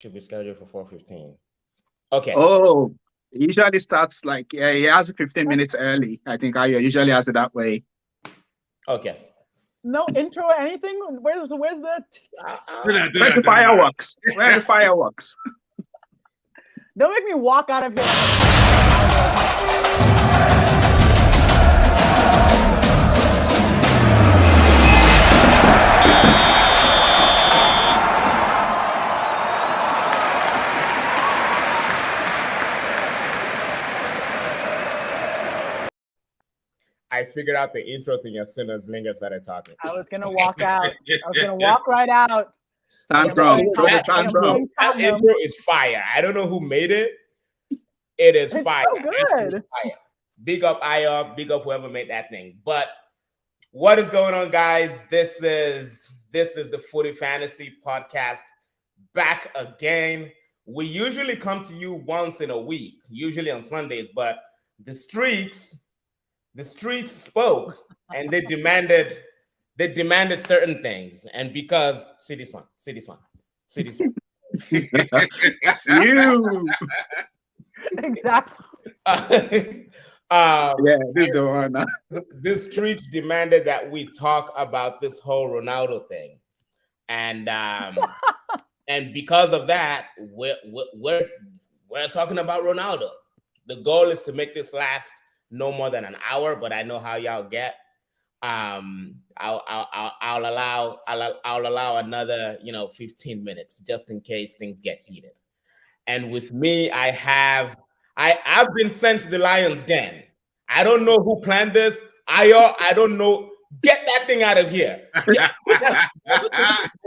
Should be scheduled for 4:15. Okay. Oh, it usually starts like he has 15 minutes early. I think I usually has it that way. Okay. No intro or anything? Where's the Where's the fireworks? Where are the fireworks? Don't make me walk out of here. I figured out the intro thing as soon as Linger started talking. I was gonna walk out. I was gonna walk right out. Tantrum. That intro is fire. I don't know who made it. It is fire. So good. Fire. Big up IOP, big up whoever made that thing. But what is going on, guys? This is the Footy Fantasy Podcast back again. We usually come to you once in a week, usually on Sundays, but the streets spoke and they demanded certain things. And because see this one. That's you. Exactly. This is the one. The streets demanded that we talk about this whole Ronaldo thing, and and because of that, we're talking about Ronaldo. The goal is to make this last no more than an hour, but I know how y'all get. I'll allow another 15 minutes just in case things get heated. And with me, I've been sent to the lion's den. I don't know who planned this. I don't know. Get that thing out of here.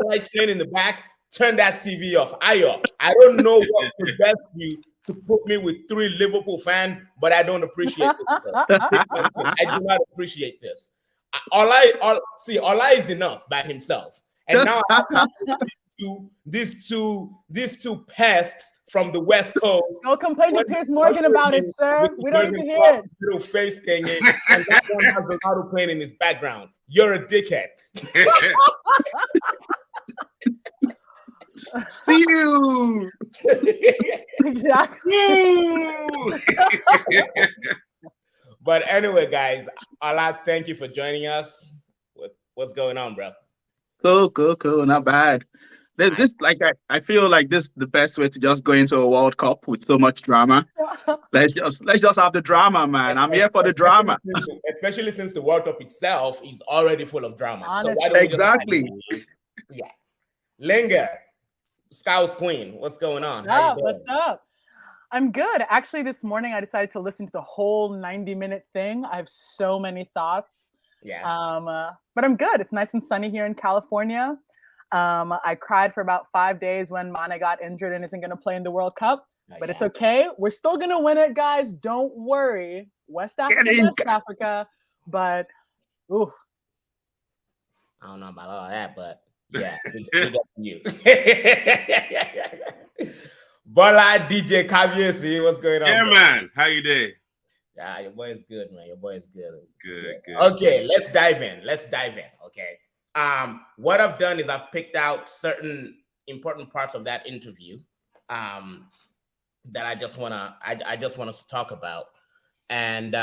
Lights in the back. Turn that TV off. I don't know what possessed you to put me with 3 Liverpool fans, but I don't appreciate this. I do not appreciate this. Ola is enough by himself, and now I have these two pests from the West Coast. Don't complain to Piers Morgan about it, sir. We don't need to hear it. Little face thing, and that one has Ronaldo playing in his background. You're a dickhead. See you. Exactly. But anyway, guys, Ola, thank you for joining us. What's going on, bro? Cool. Not bad. I feel like this is the best way to just go into a World Cup with so much drama. Let's just have the drama, man. I'm here for the drama. Especially since the World Cup itself is already full of drama. Honestly. So why don't we Exactly. Yeah. Linger, Scout's Queen, what's going on? What's up? I'm good. Actually, this morning I decided to listen to the whole 90-minute thing. I have so many thoughts. Yeah. But I'm good. It's nice and sunny here in California. I cried for about 5 days when Mane got injured and isn't going to play in the World Cup. But it's okay. We're still going to win it, guys. Don't worry. West Africa. But, ooh. I don't know about all that, but yeah, big up to you. Bola DJ Kaviesi, what's going on? Yeah, bro? man. How you doing? Yeah, your boy is good, man. Your boy is good. Good. Okay, let's dive in. Okay. What I've done is I've picked out certain important parts of that interview that I just want us to talk about. And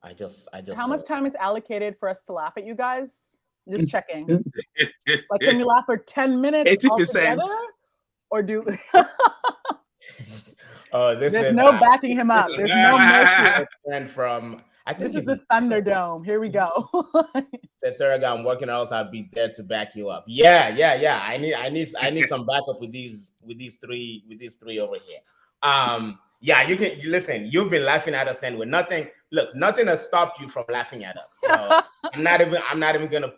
I just how much time is allocated for us to laugh at you guys? Just checking. Like, can we laugh for 10 minutes 80%. altogether? Or do there's no backing him up. There's no mercy. And from I think This is the Thunderdome. Here we go. Said Sarah, I'm working else I'll be there to back you up. Yeah. I need some backup with these three over here. Yeah, you can listen. You've been laughing at us, and with nothing has stopped you from laughing at us. So I'm not even gonna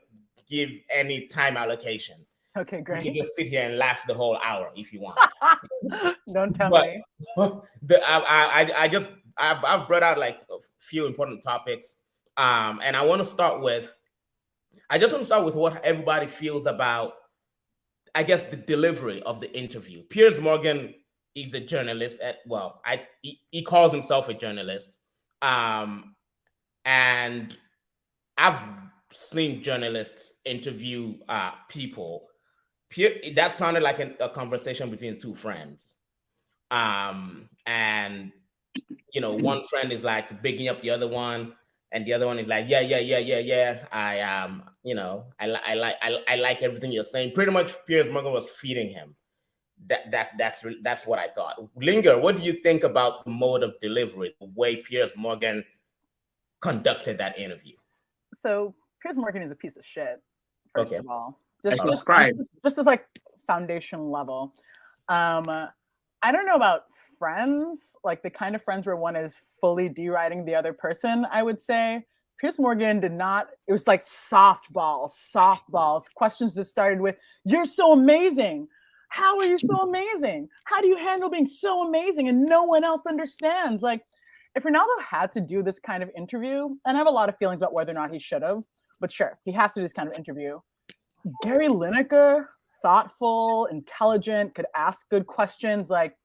give any time allocation. Okay, great. You can just sit here and laugh the whole hour if you want. Don't tell me. I've brought out like a few important topics, and I want to start with what everybody feels about, I guess, the delivery of the interview. Piers Morgan is a journalist. He calls himself a journalist, and I've seen journalists interview people that sounded like a conversation between two friends. And one friend is like bigging up the other one, and the other one is like, yeah. I like everything you're saying. Pretty much, Piers Morgan was feeding him. That's what I thought. Linger, what do you think about the mode of delivery, the way Piers Morgan conducted that interview? So Piers Morgan is a piece of shit. First of all, just as like foundation level. I don't know about friends, like the kind of friends where one is fully deriding the other person. I would say Piers Morgan did not. It was like softballs, questions that started with, "You're so amazing. How are you so amazing? How do you handle being so amazing?" And no one else understands. Like, if Ronaldo had to do this kind of interview, and I have a lot of feelings about whether or not he should have, but sure, he has to do this kind of interview. Gary Lineker, thoughtful, intelligent, could ask good questions. Like,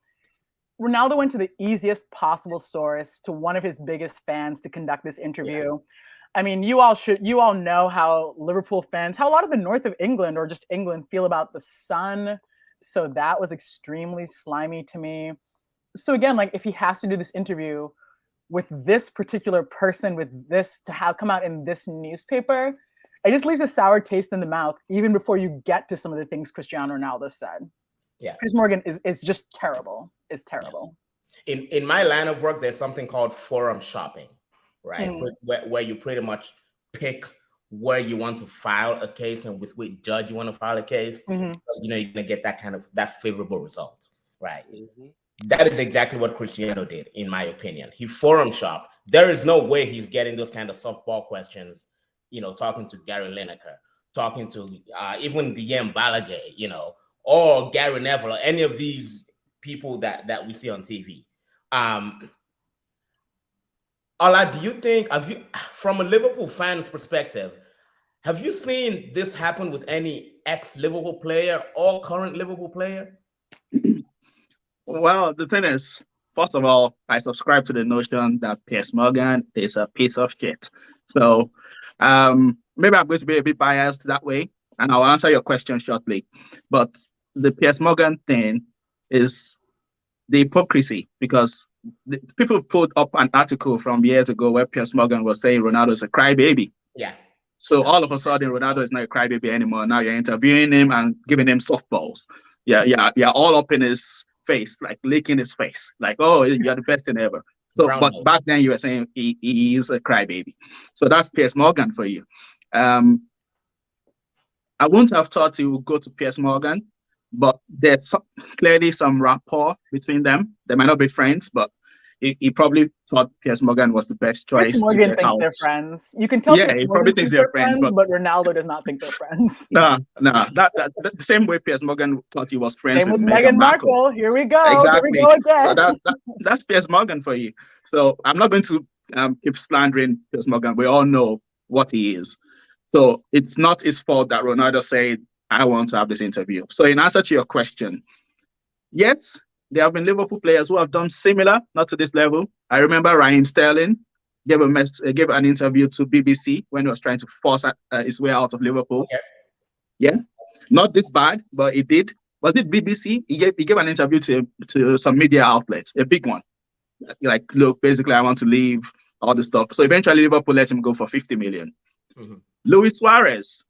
Ronaldo went to the easiest possible source, to one of his biggest fans, to conduct this interview. Yeah. I mean, you all know how Liverpool fans, how a lot of the north of England or just England feel about the Sun. So that was extremely slimy to me. So again, like, if he has to do this interview with this particular person, with this to have come out in this newspaper, it just leaves a sour taste in the mouth even before you get to some of the things Cristiano Ronaldo said. Yeah, Piers Morgan is just terrible. Is terrible. In my line of work, there's something called forum shopping, right? Where you pretty much pick where you want to file a case and with which judge you want to file a case. Because, you're gonna get that favorable result, right? That is exactly what Cristiano did, in my opinion. He forum shopped. There is no way he's getting those kind of softball questions, talking to Gary Lineker, talking to even Guillaume Balaguer, or Gary Neville, or any of these people that we see on TV. Ola, do you think, from a Liverpool fan's perspective, have you seen this happen with any ex-Liverpool player or current Liverpool player? Well, the thing is, first of all, I subscribe to the notion that Piers Morgan is a piece of shit. So maybe I'm going to be a bit biased that way, and I'll answer your question shortly. But the Piers Morgan thing is the hypocrisy, because people put up an article from years ago where Piers Morgan was saying Ronaldo is a crybaby. Yeah. So all of a sudden, Ronaldo is not a crybaby anymore. Now you're interviewing him and giving him softballs. Yeah, all up in his face, like licking his face, like, oh, you're the best thing ever. So, but back then you were saying he is a crybaby. So that's Piers Morgan for you. I wouldn't have thought he would go to Piers Morgan, but there's clearly some rapport between them. They might not be friends, but he probably thought Piers Morgan was the best choice. Piers Morgan thinks they're friends. You can tell. Yeah, he probably thinks they're friends, but Ronaldo does not think they're friends. No. That the same way Piers Morgan thought he was friends with Meghan Markle. Here we go. Exactly. Here we go again. So that's Piers Morgan for you. So I'm not going to keep slandering Piers Morgan. We all know what he is. So it's not his fault that Ronaldo said, I want to have this interview. So in answer to your question, yes, there have been Liverpool players who have done similar, not to this level. I remember Raheem Sterling gave an interview to BBC when he was trying to force his way out of Liverpool. Okay. Yeah, not this bad, but he did. Was it BBC? He gave an interview to some media outlet, a big one. Like, look, basically, I want to leave, all this stuff. So eventually, Liverpool let him go for 50 million. Luis Suarez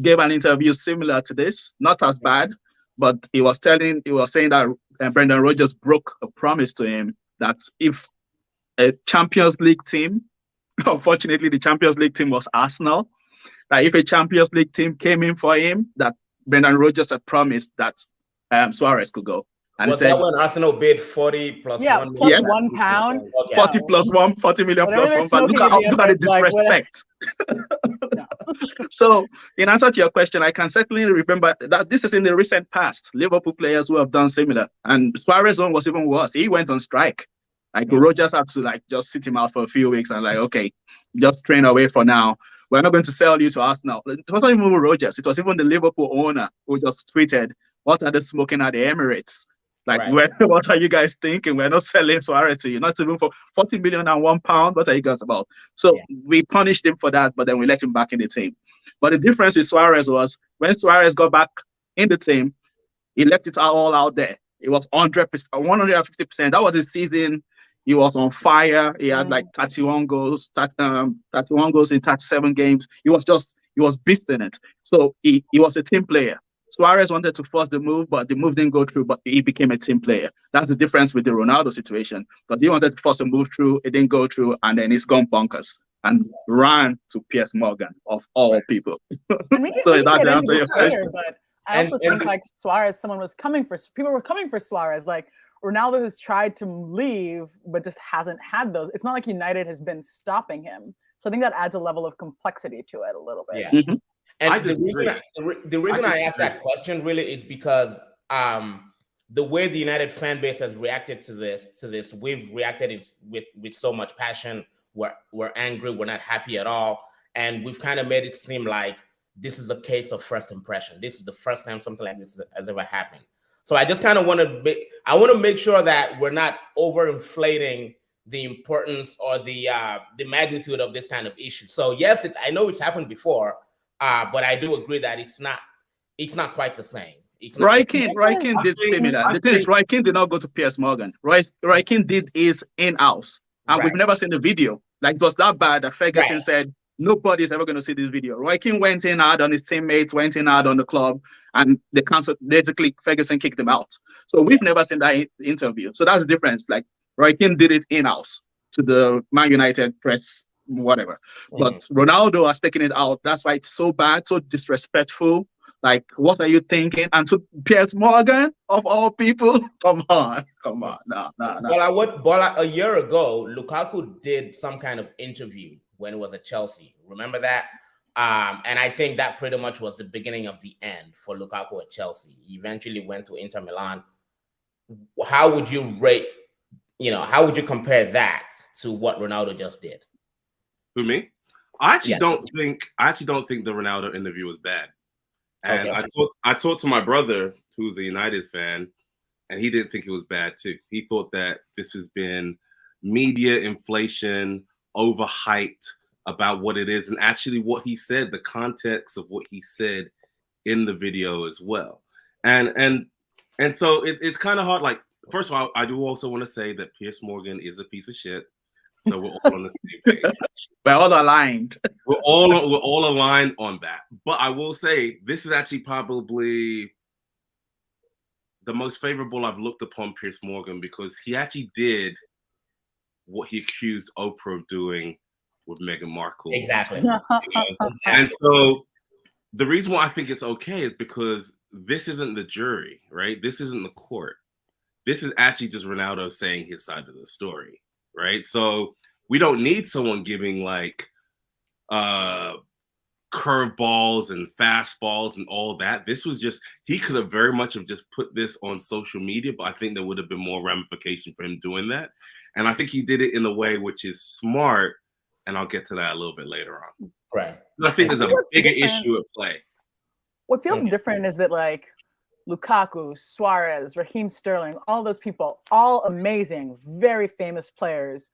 gave an interview similar to this, not as bad, but he was saying that Brendan Rodgers broke a promise to him that if a Champions League team, unfortunately the Champions League team was Arsenal, that if a Champions League team came in for him, that Brendan Rodgers had promised that Suarez could go. And was that when Arsenal bid 40 plus £1 million? £1. Okay. 40 plus 1, 40 million plus 1. But look at the disrespect. So, in answer to your question, I can certainly remember that this is in the recent past. Liverpool players who have done similar. And Suarez one was even worse. He went on strike. Like, Rodgers had to just sit him out for a few weeks and okay, just train away for now. We're not going to sell you to Arsenal. It wasn't even Rodgers. It was even the Liverpool owner who just tweeted, what are they smoking at the Emirates? What are you guys thinking? We're not selling Suarez to you, not even for 40 million and £1. What are you guys about? So we punished him for that, but then we let him back in the team. But the difference with Suarez was when Suarez got back in the team. He left it all out there. It was 100%, 150%. That was his season. He was on fire. He had like 31 goals, 31 goals in 37 games. He was beasting it. So he was a team player. Suarez wanted to force the move, but the move didn't go through, but he became a team player. That's the difference with the Ronaldo situation. Because he wanted to force a move through, it didn't go through, and then he's gone bonkers and ran to Piers Morgan, of all people. So that's the answer to your question. But I also think like Suarez, people were coming for Suarez. Like Ronaldo has tried to leave, but just hasn't had those. It's not like United has been stopping him. So I think that adds a level of complexity to it a little bit. Yeah. Mm-hmm. And the reason I asked that question really is because the way the United fan base has reacted to this, we've reacted with so much passion. We're angry. We're not happy at all, and we've kind of made it seem like this is a case of first impression. This is the first time something like this has ever happened. So I just kind of want to make sure that we're not overinflating the importance or the magnitude of this kind of issue. So yes, I know it's happened before. But I do agree that it's not quite the same. Roy Keane did similar. The thing is, Roy Keane did not go to Piers Morgan. Roy Keane did his in-house, and we've never seen the video. Like it was that bad that Ferguson said nobody's ever going to see this video. Roy Keane went in hard on his teammates, went in hard on the club, and the council basically Ferguson kicked him out. So we've never seen that interview. So that's the difference. Like Roy Keane did it in-house to the Man United press. Whatever, but Ronaldo has taken it out. That's why it's so bad, so disrespectful. Like, what are you thinking? And to Piers Morgan, of all people, come on, no. Bola, a year ago, Lukaku did some kind of interview when he was at Chelsea. Remember that? And I think that pretty much was the beginning of the end for Lukaku at Chelsea. He eventually went to Inter Milan. How would you rate? How would you compare that to what Ronaldo just did? Who, me? I actually don't think the Ronaldo interview was bad. And I talked to my brother, who's a United fan, and he didn't think it was bad too. He thought that this has been media inflation, overhyped about what it is, and actually what he said, the context of what he said in the video as well. And so it's kind of hard. Like, first of all, I do also want to say that Piers Morgan is a piece of shit. So we're all on the same page. We're all aligned. We're all aligned on that. But I will say this is actually probably the most favorable I've looked upon Piers Morgan, because he actually did what he accused Oprah of doing with Meghan Markle. Exactly. And so the reason why I think it's okay is because this isn't the jury, right? This isn't the court. This is actually just Ronaldo saying his side of the story. Right. So we don't need someone giving like curveballs and fastballs and all that. This was just, he could have very much have just put this on social media, but I think there would have been more ramification for him doing that. And I think he did it in a way which is smart. And I'll get to that a little bit later on. Right. I think there's a bigger issue at play. What feels different is that like Lukaku, Suarez, Raheem Sterling, all those people, all amazing, very famous players.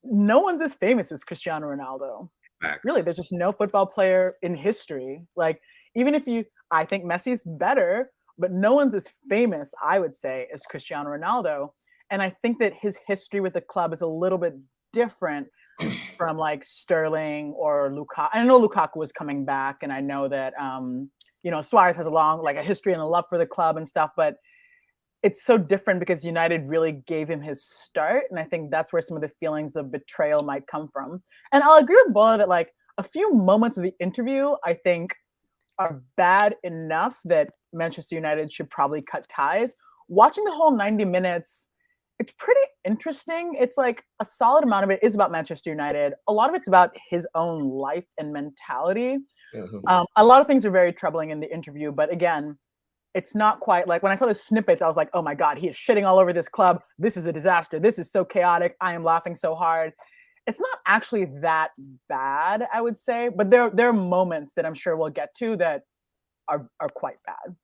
No one's as famous as Cristiano Ronaldo. Facts. Really, there's just no football player in history. Like, even if I think Messi's better, but no one's as famous, I would say, as Cristiano Ronaldo. And I think that his history with the club is a little bit different from like Sterling or Lukaku. I know Lukaku was coming back, and I know that Suarez has a history and a love for the club and stuff, but it's so different because United really gave him his start. And I think that's where some of the feelings of betrayal might come from. And I'll agree with Bola that like a few moments of the interview, I think are bad enough that Manchester United should probably cut ties. Watching the whole 90 minutes, it's pretty interesting. It's like a solid amount of it is about Manchester United. A lot of it's about his own life and mentality. Mm-hmm. A lot of things are very troubling in the interview, but again, it's not quite like when I saw the snippets, I was like, oh my God, he is shitting all over this club. This is a disaster. This is so chaotic. I am laughing so hard. It's not actually that bad, I would say, but there are moments that I'm sure we'll get to that are quite bad.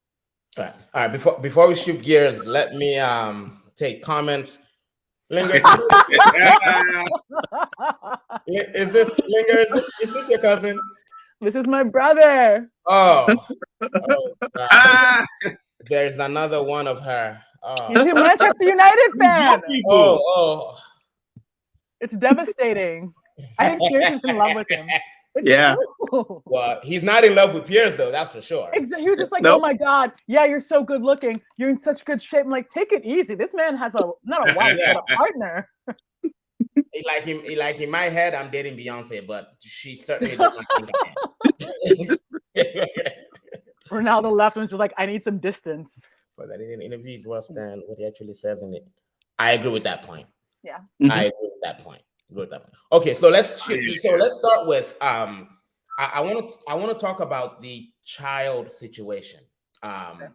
All right. Before we shift gears, let me take comments. Linger, is this your cousin? This is my brother. Oh, Oh, there's another one of her. He's a Manchester United fan. Oh. It's devastating. I think Piers is in love with him. It's true. Well, he's not in love with Piers, though. That's for sure. He was just like, oh my God, yeah, you're so good looking. You're in such good shape. I'm like, take it easy. This man has not a wife, but a partner. Like in my head, I'm dating Beyonce, but she certainly doesn't think I am. Ronaldo left and was just like, I need some distance. But that in interviews worse than what he actually says in it. I agree with that point. Yeah. I agree with that point. Okay, so let's start with I want to talk about the child situation. And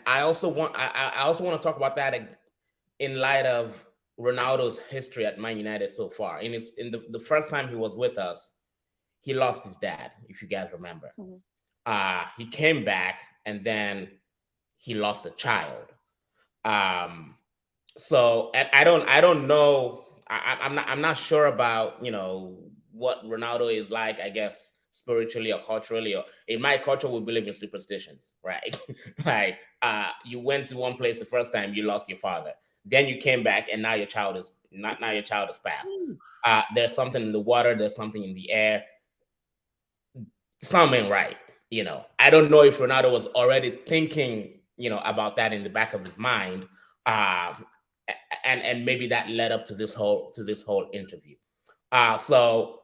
I also want to talk about that in light of Ronaldo's history at Man United so far. In the first time he was with us, he lost his dad, if you guys remember. Mm-hmm. He came back and then he lost a child. So and I don't know. I'm not sure about what Ronaldo is like, I guess, spiritually or culturally. Or in my culture, we believe in superstitions, right? Like you went to one place the first time, you lost your father, then you came back, and now your child is passed. There's something in the water, there's something in the air. Something right, I don't know if Ronaldo was already thinking, about that in the back of his mind, and maybe that led up to this whole interview. So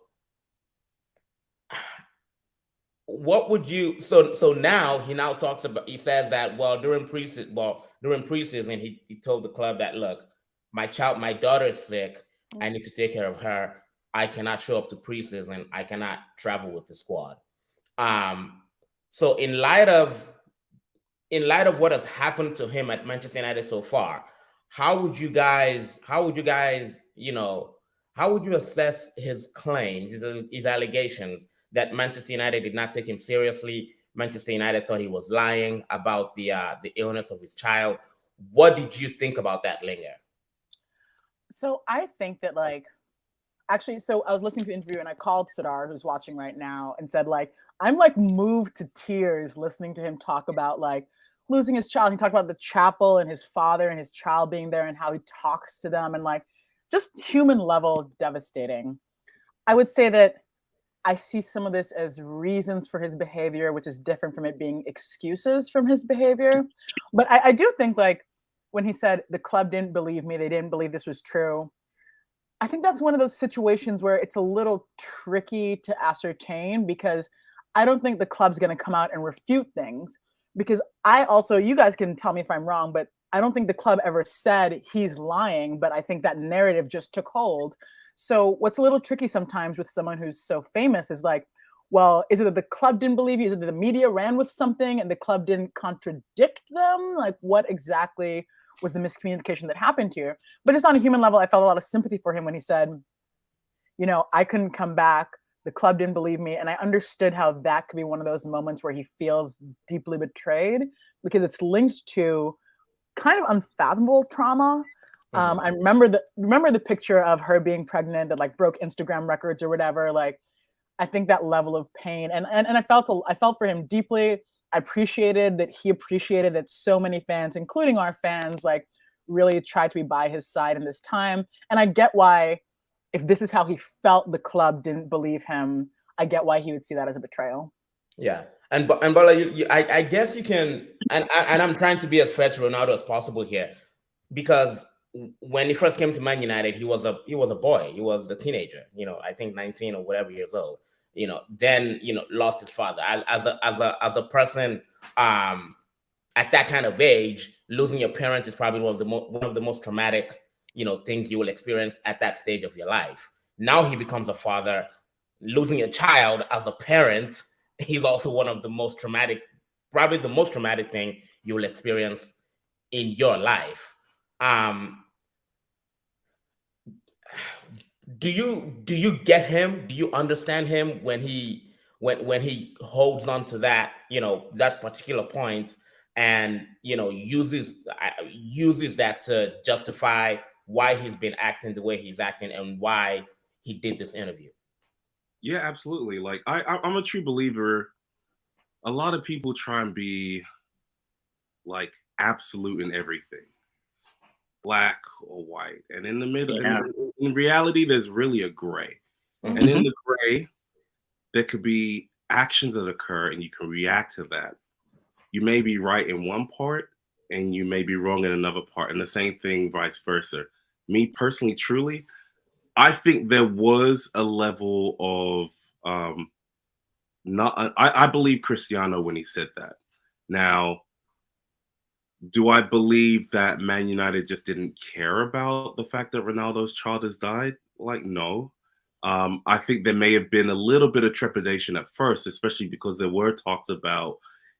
what would you? So now he talks about. He says that during preseason, he told the club that, look, my daughter is sick. I need to take care of her. I cannot show up to preseason. I cannot travel with the squad. So in light of what has happened to him at Manchester United so far, how would you assess his claims, his allegations that Manchester United did not take him seriously? Manchester United thought he was lying about the illness of his child. What did you think about that, Linger? So I think that so I was listening to the interview and I called Sidar, who's watching right now, and said I'm moved to tears listening to him talk about losing his child. He talked about the chapel and his father and his child being there and how he talks to them, and just human level devastating. I would say that I see some of this as reasons for his behavior, which is different from it being excuses from his behavior. But I do think when he said the club didn't believe me, they didn't believe this was true, I think that's one of those situations where it's a little tricky to ascertain, because I don't think the club's going to come out and refute things, because you guys can tell me if I'm wrong, but I don't think the club ever said he's lying, but I think that narrative just took hold. So what's a little tricky sometimes with someone who's so famous is well, is it that the club didn't believe you? Is it that the media ran with something and the club didn't contradict them? What exactly was the miscommunication that happened here? But just on a human level, I felt a lot of sympathy for him when he said, I couldn't come back. The club didn't believe me. And I understood how that could be one of those moments where he feels deeply betrayed, because it's linked to kind of unfathomable trauma. Mm-hmm. I remember the picture of her being pregnant that broke Instagram records or whatever. I think that level of pain, and I felt for him deeply. I appreciated that he appreciated that so many fans, including our fans, really tried to be by his side in this time. And I get why, if this is how he felt the club didn't believe him, I get why he would see that as a betrayal. Yeah. And Bola, I guess you can, and I'm trying to be as fair to Ronaldo as possible here, because when he first came to Man United, he was a boy. He was a teenager, I think 19 or whatever years old. Then lost his father. As a person at that kind of age, losing your parents is probably one of the most traumatic things you will experience at that stage of your life. Now he becomes a father. Losing a child as a parent, he's also one of the most traumatic, probably the most traumatic thing you will experience in your life. Do you get him? Do you understand him when he holds on to that, that particular point, and uses that to justify why he's been acting the way he's acting and why he did this interview? Yeah, absolutely. I'm a true believer a lot of people try and be like absolute in everything, black or white, and in the middle, in reality, there's really a gray. And in the gray, there could be actions that occur, and you can react to that. You may be right in one part, and you may be wrong in another part, and the same thing vice versa. Me personally, truly, I think there was a level of I believe Cristiano when he said that. Now, do I believe that Man United just didn't care about the fact that Ronaldo's child has died? Like, no. I think there may have been a little bit of trepidation at first, especially because there were talks about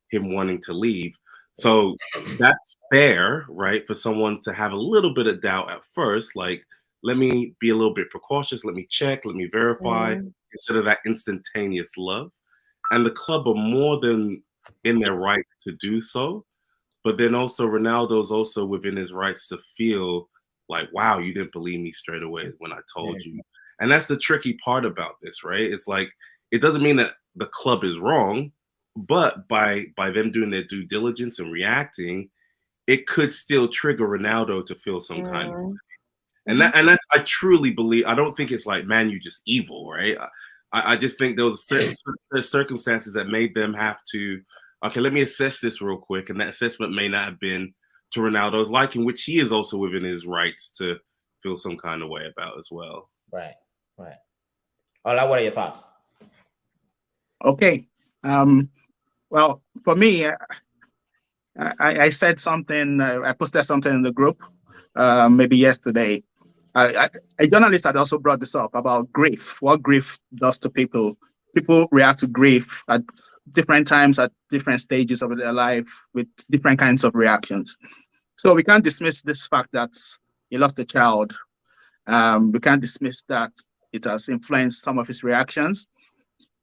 him wanting to leave. So that's fair, right? For someone to have a little bit of doubt at first, like, let me be a little bit precautious, let me check, let me verify, instead of that instantaneous love. And the club are more than in their rights to do so. But then also Ronaldo's also within his rights to feel like, wow, you didn't believe me straight away when I told you. And that's the tricky part about this, right? It's like, it doesn't mean that the club is wrong, but by them doing their due diligence and reacting, it could still trigger Ronaldo to feel some kind of way. And that's, I truly believe, I don't think it's like, man, you just evil, right? I just think there was certain circumstances that made them have to, okay, let me assess this real quick. And that assessment may not have been to Ronaldo's liking, which he is also within his rights to feel some kind of way about as well. Right. Ola, what are your thoughts? Okay. Well, for me, I said something, I posted something in the group maybe yesterday. A journalist had also brought this up about grief, what grief does to people. People react to grief at different times, at different stages of their life, with different kinds of reactions. So we can't dismiss this fact that he lost a child. We can't dismiss that it has influenced some of his reactions.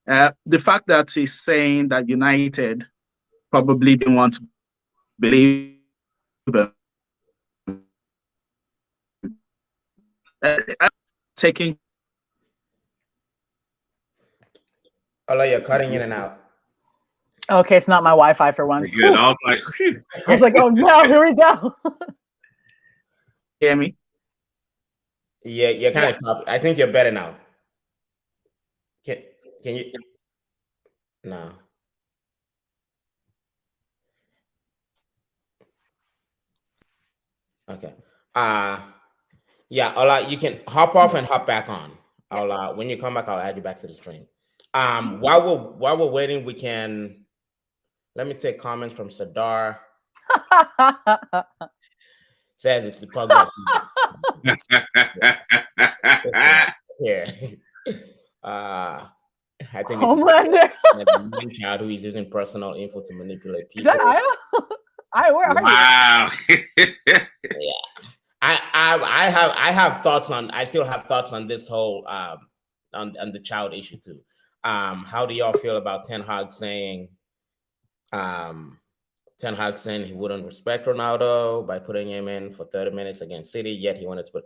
The fact that he's saying that United probably didn't want to believe him. Taking. Ola, you're cutting in and out. Okay, it's not my Wi-Fi for once. Good. I was like, oh no, here we go. Hear me? Yeah, you're kind of tough. I think you're better now. Can you? No. Okay. Yeah, Ola, you can hop off and hop back on. I'll when you come back, I'll add you back to the stream. While we're waiting, we can let me take comments from Sadar. Says it's the program. Here. I think Homelander. It's a child who is using personal info to manipulate people. Is that Aya? Where are you? Yeah. I have thoughts on. I still have thoughts on this whole on the child issue too. How do y'all feel about Ten Hag saying he wouldn't respect Ronaldo by putting him in for 30 minutes against City, yet he wanted to put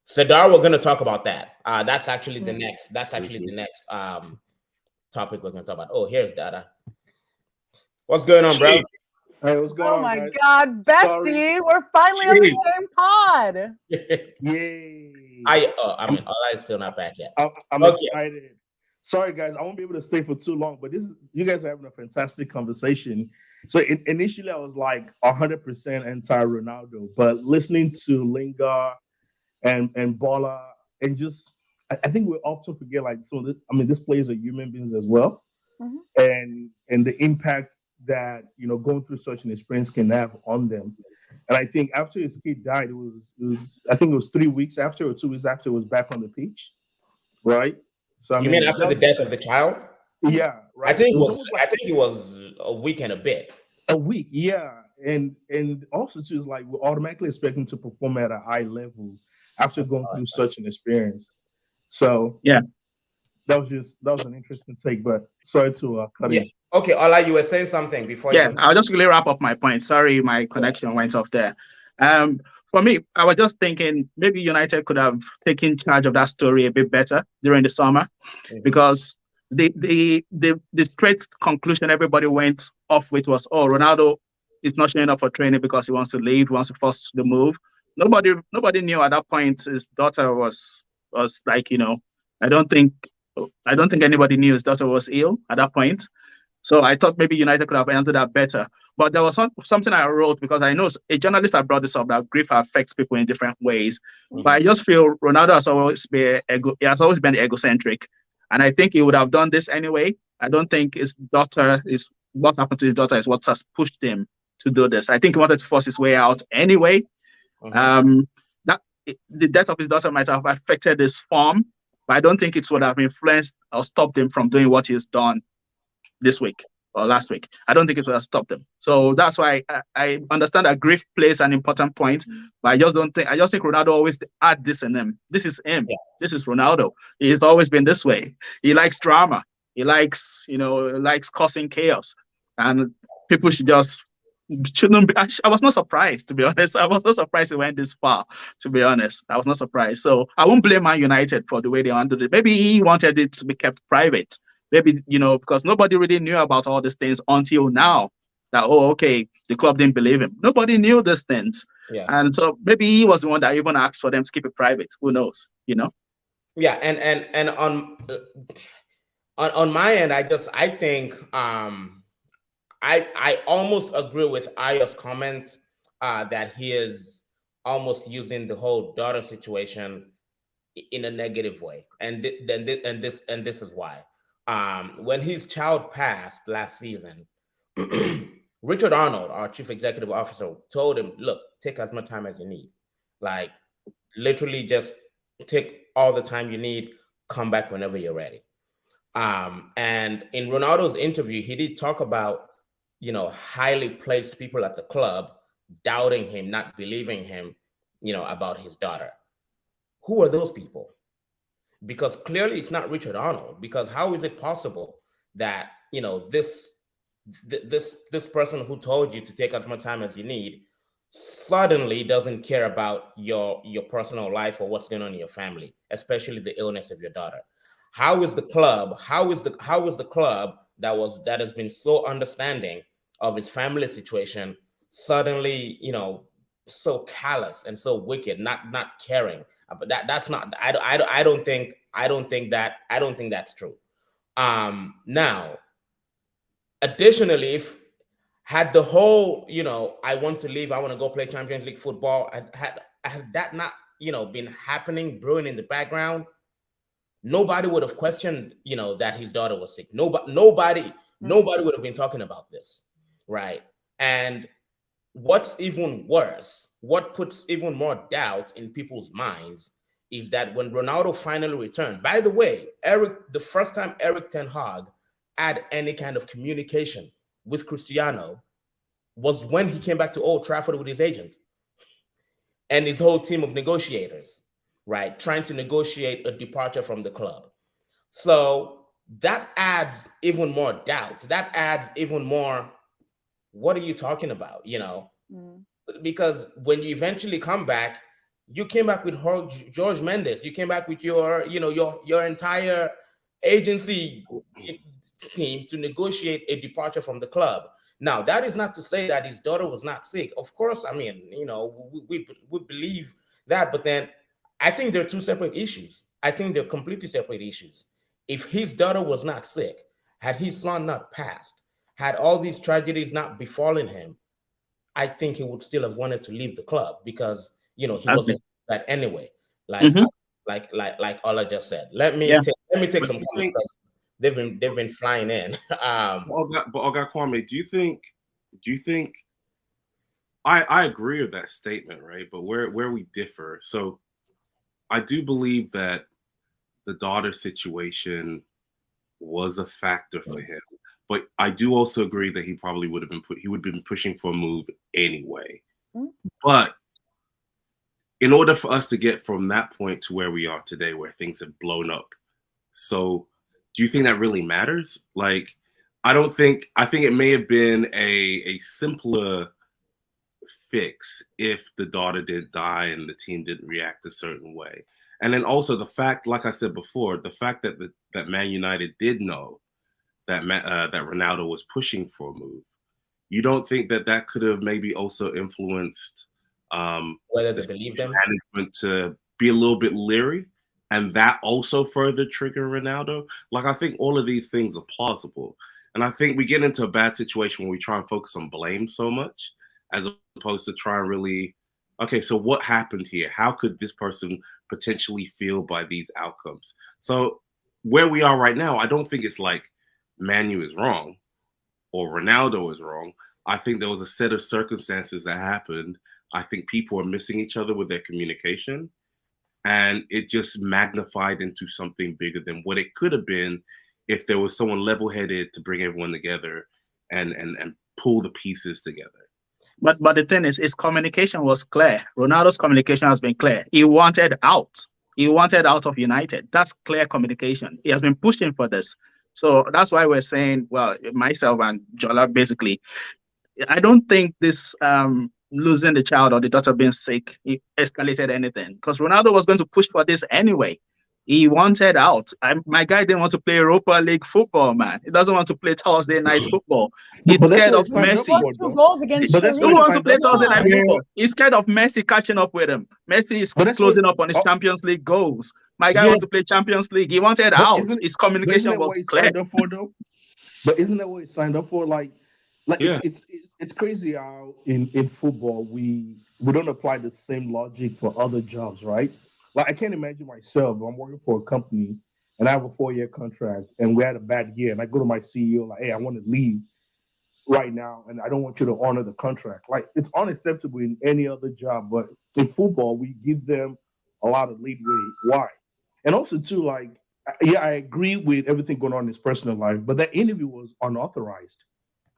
Sadar? We're going to talk about that. That's actually the next. That's actually the next topic we're going to talk about. Oh, here's Dada. What's going on, bro? Hey, what's going on? Oh my guys? God, bestie, Sorry. we're finally on the same pod. Yay! I mean, Ola is still not back yet. I'm excited. Sorry, guys, I won't be able to stay for too long, but you guys are having a fantastic conversation. So initially, I was like 100% anti-Ronaldo, but listening to Lingard and Bola, and just I think we often forget like some of this. I mean, these players are human beings as well, and the impact that going through such an experience can have on them. And I think after his kid died, it was I think it was 3 weeks after or 2 weeks after it was back on the pitch, right? So I mean after the death of the child? Yeah, right. I think it was a week and a bit. A week, yeah. And also too is like we're automatically expecting to perform at a high level after going through such an experience. So yeah, that was an interesting take, but sorry to cut in. Okay, Ola, you were saying something before. Yeah, I'll just really wrap up my point. Sorry, my connection went off there. For me, I was just thinking maybe United could have taken charge of that story a bit better during the summer, because the straight conclusion everybody went off with was, oh, Ronaldo is not showing up for training because he wants to leave, he wants to force the move. Nobody knew at that point his daughter was like, I don't think anybody knew his daughter was ill at that point. So I thought maybe United could have handled that better. But there was something I wrote, because I know a journalist had brought this up, that grief affects people in different ways. Mm-hmm. But I just feel Ronaldo has always been egocentric. And I think he would have done this anyway. I don't think what happened to his daughter is what has pushed him to do this. I think he wanted to force his way out anyway. Mm-hmm. The death of his daughter might have affected his form, but I don't think it would have influenced or stopped him from doing what he's done this week or last week. I don't think it would have stopped him. So that's why I understand that grief plays an important point, but I just think Ronaldo always had this in him. This is him. Yeah. This is Ronaldo. He's always been this way. He likes drama. He likes causing chaos. And people shouldn't be. I was not surprised, to be honest. I was not surprised he went this far, to be honest. I was not surprised. So I won't blame Man United for the way they handled it. Maybe he wanted it to be kept private. Maybe, because nobody really knew about all these things until now. That, the club didn't believe him. Nobody knew these things. Yeah. And so maybe he was the one that even asked for them to keep it private. Who knows? Yeah, and on my end, I think I almost agree with Ayo's comments that he is almost using the whole daughter situation in a negative way, and this is why. When his child passed last season, Richard Arnold, our chief executive officer, told him, look, take as much time as you need. Like, literally just take all the time you need, come back whenever you're ready. And in Ronaldo's interview, he did talk about, highly placed people at the club doubting him, not believing him, about his daughter. Who are those people? Because clearly it's not Richard Arnold. Because how is it possible that this person who told you to take as much time as you need suddenly doesn't care about your personal life or what's going on in your family, especially the illness of your daughter? How is the club that has been so understanding of his family situation suddenly so callous and so wicked, not caring? But that's not. I don't think that's true. Now, additionally, if had the whole I want to leave, I want to go play Champions League football, had that not been happening, brewing in the background, nobody would have questioned that his daughter was sick. Nobody would have been talking about this, right? And what's even worse, what puts even more doubt in people's minds, is that when Ronaldo finally returned, by the way, the first time Erik ten Hag had any kind of communication with Cristiano was when he came back to Old Trafford with his agent and his whole team of negotiators, right? Trying to negotiate a departure from the club. So that adds even more doubt. That adds even more, what are you talking about? Because when you eventually come back, you came back with George Mendes. You came back with your entire agency team to negotiate a departure from the club. Now, that is not to say that his daughter was not sick. Of course, I mean, we believe that, but then I think they're two separate issues. I think they're completely separate issues. If his daughter was not sick, had his son not passed, had all these tragedies not befallen him, I think he would still have wanted to leave the club, because he wasn't that anyway. Like Ola just said. Let me take some comments. They've been flying in. But Oga Kwame, do you think I agree with that statement, right? But where we differ, so I do believe that the daughter situation was a factor for him. But I do also agree that he probably would have been pushing for a move anyway. Mm-hmm. But in order for us to get from that point to where we are today, where things have blown up, so do you think that really matters? Like, I think it may have been a simpler fix if the daughter did die and the team didn't react a certain way. And then also the fact, like I said before, the fact that that Man United did know that that Ronaldo was pushing for a move. You don't think that could have maybe also influenced whether they believe them, management to be a little bit leery, and that also further trigger Ronaldo? Like, I think all of these things are plausible, and I think we get into a bad situation when we try and focus on blame so much, as opposed to try and really, okay, so what happened here? How could this person potentially feel by these outcomes? So where we are right now, I don't think it's like Manu is wrong or Ronaldo is wrong. I think there was a set of circumstances that happened. I think people are missing each other with their communication, and it just magnified into something bigger than what it could have been if there was someone level-headed to bring everyone together and pull the pieces together. But the thing is, his communication was clear. Ronaldo's communication has been clear. He wanted out. He wanted out of United. That's clear communication. He has been pushing for this. So that's why we're saying, well, myself and Jola, basically, I don't think this losing the child or the daughter being sick escalated anything, because Ronaldo was going to push for this anyway. He wanted out. My guy didn't want to play Europa League football, man. He doesn't want to play Thursday night football. He's scared of Messi. 2 goals against Who wants to play Thursday night Yeah. football? He's scared of Messi catching up with him. Messi is closing up on his Champions League goals. My guy wants to play Champions League. He wanted out. His communication was clear. But isn't that what he signed up for? Like it's crazy how in football we don't apply the same logic for other jobs, right? Like, I can't imagine myself. I'm working for a company and I have a 4-year contract and we had a bad year, and I go to my CEO like, hey, I want to leave right now and I don't want you to honor the contract. Like, it's unacceptable in any other job, but in football we give them a lot of leeway. Why? And also too, like, yeah, I agree with everything going on in his personal life, but that interview was unauthorized,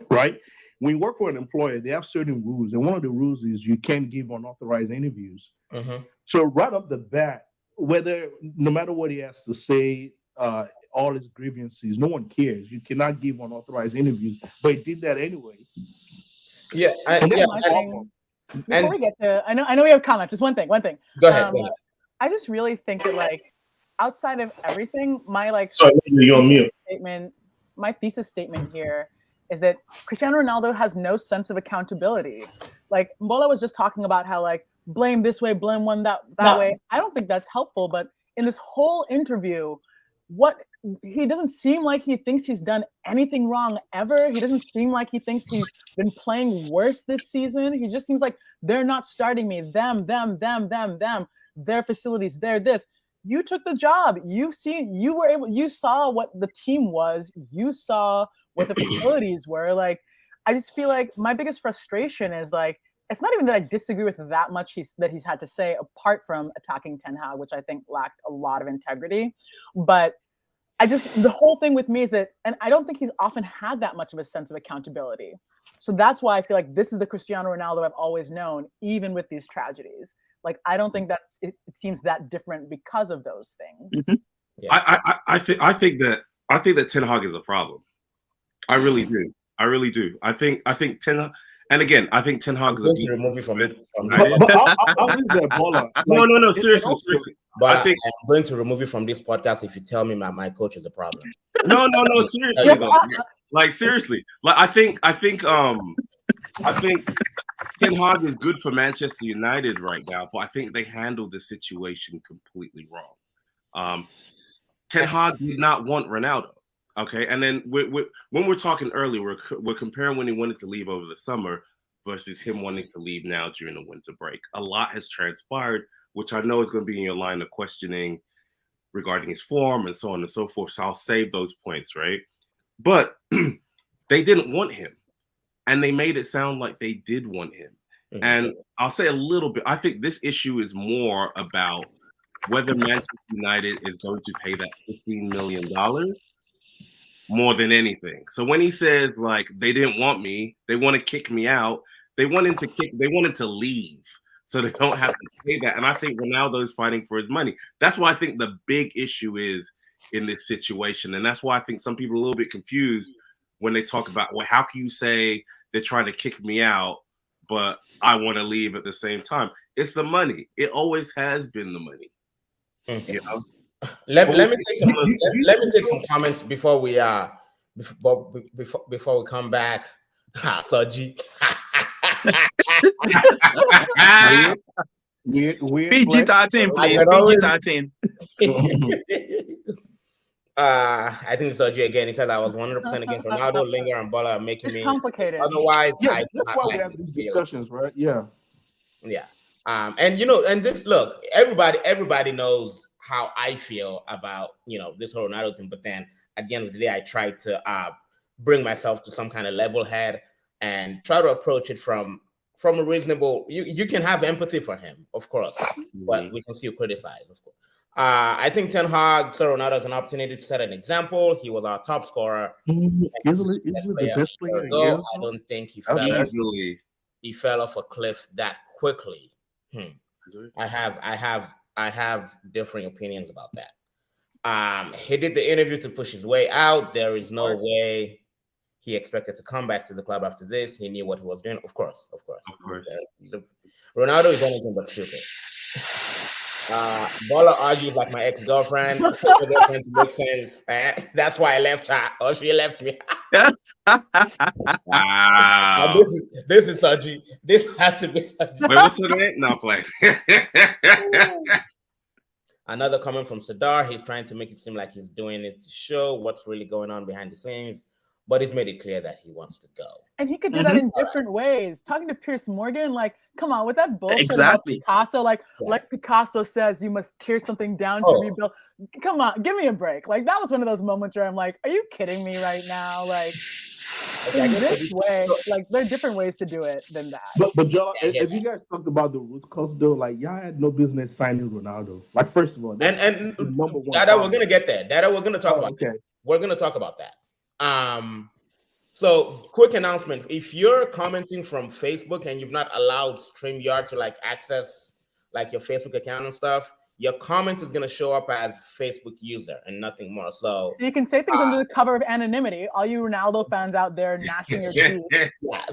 right? When you work for an employer, they have certain rules, and one of the rules is you can't give unauthorized interviews. Mm-hmm. So right off the bat, no matter what he has to say, all his grievances, no one cares. You cannot give unauthorized interviews, but he did that anyway. Yeah, before we get to, I know we have comments. Just one thing. Go ahead. I just really think that, like, outside of everything, my thesis statement here is that Cristiano Ronaldo has no sense of accountability. Like, Mbola was just talking about how, like, blame this way, blame one that way. I don't think that's helpful, but in this whole interview, he doesn't seem like he thinks he's done anything wrong ever. He doesn't seem like he thinks he's been playing worse this season. He just seems like, they're not starting me. Them. Their facilities, this. You took the job. You saw what the team was. You saw what the facilities were. Like, I just feel like my biggest frustration is, like, it's not even that I disagree with that much that he's had to say, apart from attacking Ten Hag, which I think lacked a lot of integrity. But the whole thing with me is that, and I don't think he's often had that much of a sense of accountability. So that's why I feel like this is the Cristiano Ronaldo I've always known, even with these tragedies. Like, I don't think it seems that different because of those things. Mm-hmm. Yeah. I think that Ten Hag is a problem. I really do. I think Ten Hag, and again, I think Ten Hag is going to remove you from it. No, seriously. But I think I'm going to remove you from this podcast if you tell me my coach is a problem. No, seriously. Like, seriously. Like, I think Ten Hag is good for Manchester United right now, but I think they handled the situation completely wrong. Ten Hag did not want Ronaldo. Okay, and then when we're talking earlier, we're comparing when he wanted to leave over the summer versus him wanting to leave now during the winter break. A lot has transpired, which I know is going to be in your line of questioning regarding his form and so on and so forth. So I'll save those points, right? But they didn't want him, and they made it sound like they did want him. Mm-hmm. And I'll say a little bit. I think this issue is more about whether Manchester United is going to pay that $15 million. More than anything. So when he says, like, they didn't want me, they want to kick me out, they wanted to leave so they don't have to pay that. And I think Ronaldo is fighting for his money. That's why I think the big issue is in this situation. And that's why I think some people are a little bit confused when they talk about, well, how can you say they're trying to kick me out, but I want to leave at the same time? It's the money. It always has been the money. You know. Let me take some let me take some comments before we before we come back. Soji. Weird PG-13, please. I can always- PG-13. I think it's Soji again. He says I was 100% against Ronaldo, Lingard, and Bola are making It's me. complicated. Otherwise, Yeah, that's why we have these discussions, right? Yeah. Yeah. And you know, and this look, everybody knows how I feel about this whole Ronaldo thing. But then at the end of the day, I try to bring myself to some kind of level head and try to approach it from a reasonable. You can have empathy for him, of course, but we can still criticize, of course. I think Ten Hag saw Ronaldo as an opportunity to set an example. He was our top scorer. Isn't the best player? I don't think he fell Easily. he fell off a cliff that quickly. I have differing opinions about that. He did the interview to push his way out. There is no way he expected to come back to the club after this. He knew what he was doing. Of course. Ronaldo is anything but stupid. Bola argues like my ex-girlfriend. To make sense. That's why I left her, or she left me. Wow. This is Saji. This has to be Saji. Wait, what's her name? No, play. Another comment from Sadar. He's trying to make it seem like he's doing it to show what's really going on behind the scenes, but he's made it clear that he wants to go. And he could do that in different ways. Talking to Piers Morgan, like, come on, with that bullshit Exactly. about Picasso, like Picasso says, you must tear something down to rebuild. Come on, give me a break. Like, that was one of those moments where I'm like, are you kidding me right now? Like, in this way, like, there are different ways to do it than that. But Joe, if you guys talked about the root cause though, like y'all had no business signing Ronaldo. Like, first of all, and number one. Dada, we're gonna get there. Dada, we're gonna talk about. Okay. We're gonna talk about that. So quick announcement: if you're commenting from Facebook and you've not allowed StreamYard to like access like your Facebook account and stuff, your comment is gonna show up as Facebook user and nothing more. So you can say things under the cover of anonymity. All you Ronaldo fans out there gnashing your teeth.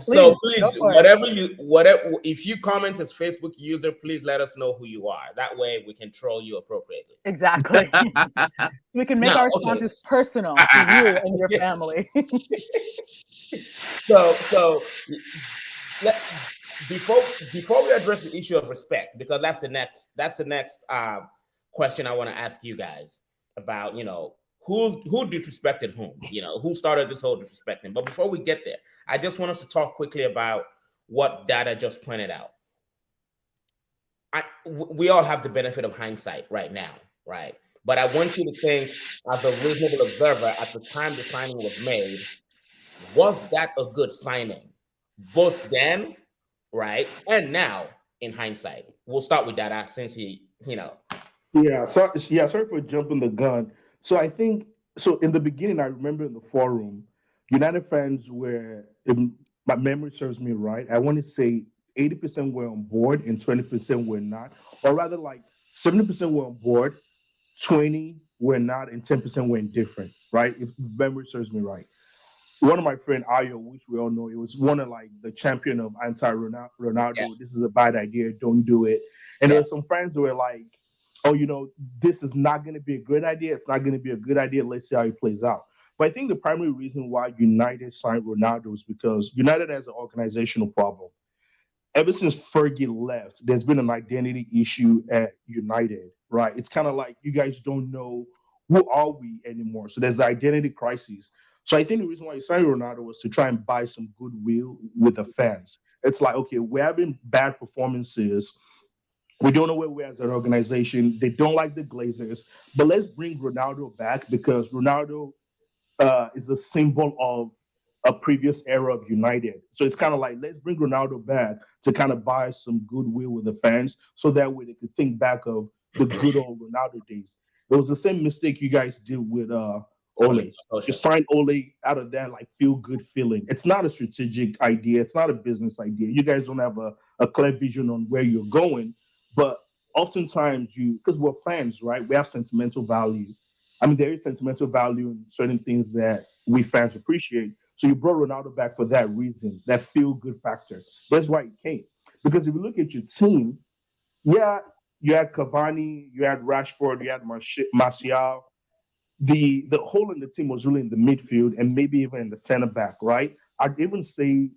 So please, whatever, if you comment as Facebook user, please let us know who you are. That way we can troll you appropriately. Exactly. We can make our responses personal to you and your family. So before we address the issue of respect, because that's the next question I want to ask you guys about, who disrespected whom, who started this whole disrespecting. But before we get there, I just want us to talk quickly about what Dada just pointed out. We all have the benefit of hindsight right now, right? But I want you to think as a reasonable observer at the time the signing was made, was that a good signing? Both then, right, and now in hindsight. We'll start with Dada since he. Yeah, sorry for jumping the gun. So I think in the beginning, I remember in the forum, United fans were, if my memory serves me right, I want to say 80% were on board and 20% were not, or rather like 70% were on board, 20 were not, and 10% were indifferent, right? If memory serves me right. One of my friend Ayo, which we all know, it was one of like the champion of anti-Ronaldo. Yeah. This is a bad idea. Don't do it. And there were some friends who were like, oh, this is not going to be a good idea. It's not going to be a good idea. Let's see how it plays out. But I think the primary reason why United signed Ronaldo is because United has an organizational problem. Ever since Fergie left, there's been an identity issue at United, right? It's kind of like you guys don't know who are we anymore. So there's the identity crisis. So I think the reason why you signed Ronaldo was to try and buy some goodwill with the fans. It's like, okay, we're having bad performances. We don't know where we're as an organization. They don't like the Glazers. But let's bring Ronaldo back because Ronaldo is a symbol of a previous era of United. So it's kind of like, let's bring Ronaldo back to kind of buy some goodwill with the fans so that way they could think back of the good old Ronaldo days. It was the same mistake you guys did with Ole. You signed Ole out of that like feel good feeling. It's not a strategic idea. It's not a business idea. You guys don't have a clear vision on where you're going. But oftentimes because we're fans, right? We have sentimental value. I mean, there is sentimental value in certain things that we fans appreciate. So you brought Ronaldo back for that reason, that feel good factor. That's why he came. Because if you look at your team, yeah, you had Cavani, you had Rashford, you had Martial. The hole in the team was really in the midfield and maybe even in the center back, right? I'd even say,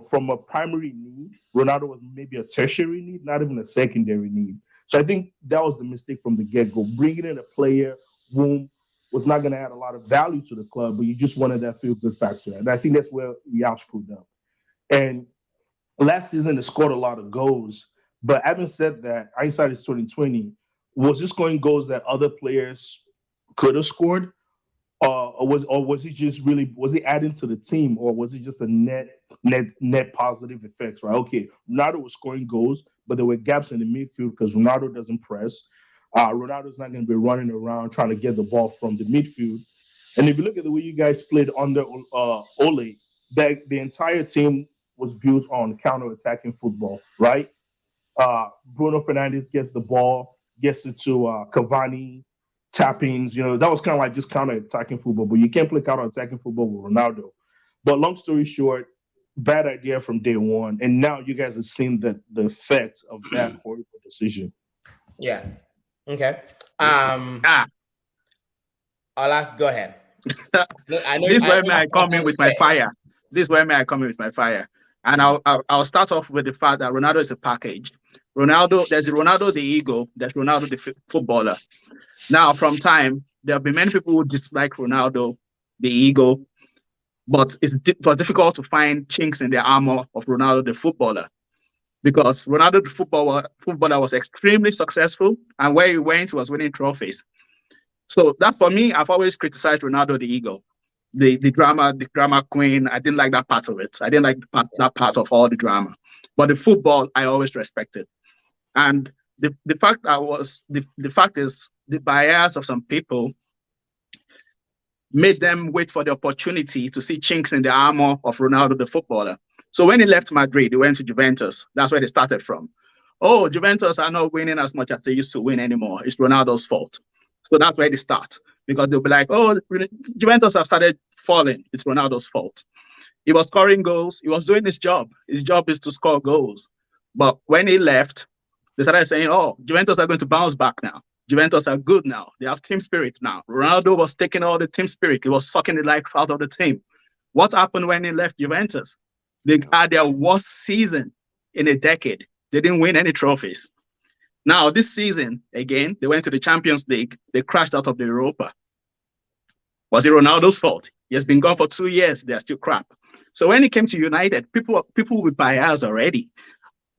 from a primary need, Ronaldo was maybe a tertiary need, not even a secondary need. So I think that was the mistake from the get-go. Bringing in a player whom was not going to add a lot of value to the club, but you just wanted that feel-good factor. And I think that's where Yao screwed up. And last season, they scored a lot of goals. But having said that, hindsight is 2020. Was this scoring goals that other players could have scored? Or was he adding to the team, or was it just a net positive effects, right? Okay, Ronaldo was scoring goals, but there were gaps in the midfield because Ronaldo doesn't press. Ronaldo's not going to be running around trying to get the ball from the midfield. And if you look at the way you guys played under Ole, the entire team was built on counter-attacking football, right? Bruno Fernandes gets the ball, gets it to Cavani, tappings, that was kind of like just counter-attacking football, but you can't play counter-attacking football with Ronaldo. But long story short, bad idea from day one, and now you guys have seen the effects of that horrible decision. Yeah. Okay. Ola, go ahead. This is where I come in with my fire. And I'll start off with the fact that Ronaldo is a package. There's Ronaldo the ego, there's Ronaldo the footballer. Now, from time, there have been many people who dislike Ronaldo, the ego, but it was difficult to find chinks in the armor of Ronaldo, the footballer, because Ronaldo, the footballer was extremely successful, and where he went, he was winning trophies. So that, for me, I've always criticized Ronaldo, the ego, the drama queen. I didn't like that part of it. I didn't like that part of all the drama. But the football, I always respected. And the fact is the bias of some people made them wait for the opportunity to see chinks in the armor of Ronaldo, the footballer. So when he left Madrid, he went to Juventus. That's where they started from. Oh, Juventus are not winning as much as they used to win anymore. It's Ronaldo's fault. So that's where they start, because they'll be like, oh, Juventus have started falling. It's Ronaldo's fault. He was scoring goals. He was doing his job. His job is to score goals. But when he left, they started saying, oh, Juventus are going to bounce back now. Juventus are good now. They have team spirit now. Ronaldo was taking all the team spirit. He was sucking the life out of the team. What happened when he left Juventus? They had their worst season in a decade. They didn't win any trophies. Now, this season, again, they went to the Champions League. They crashed out of the Europa. Was it Ronaldo's fault? He has been gone for 2 years. They're still crap. So when he came to United, people with bias already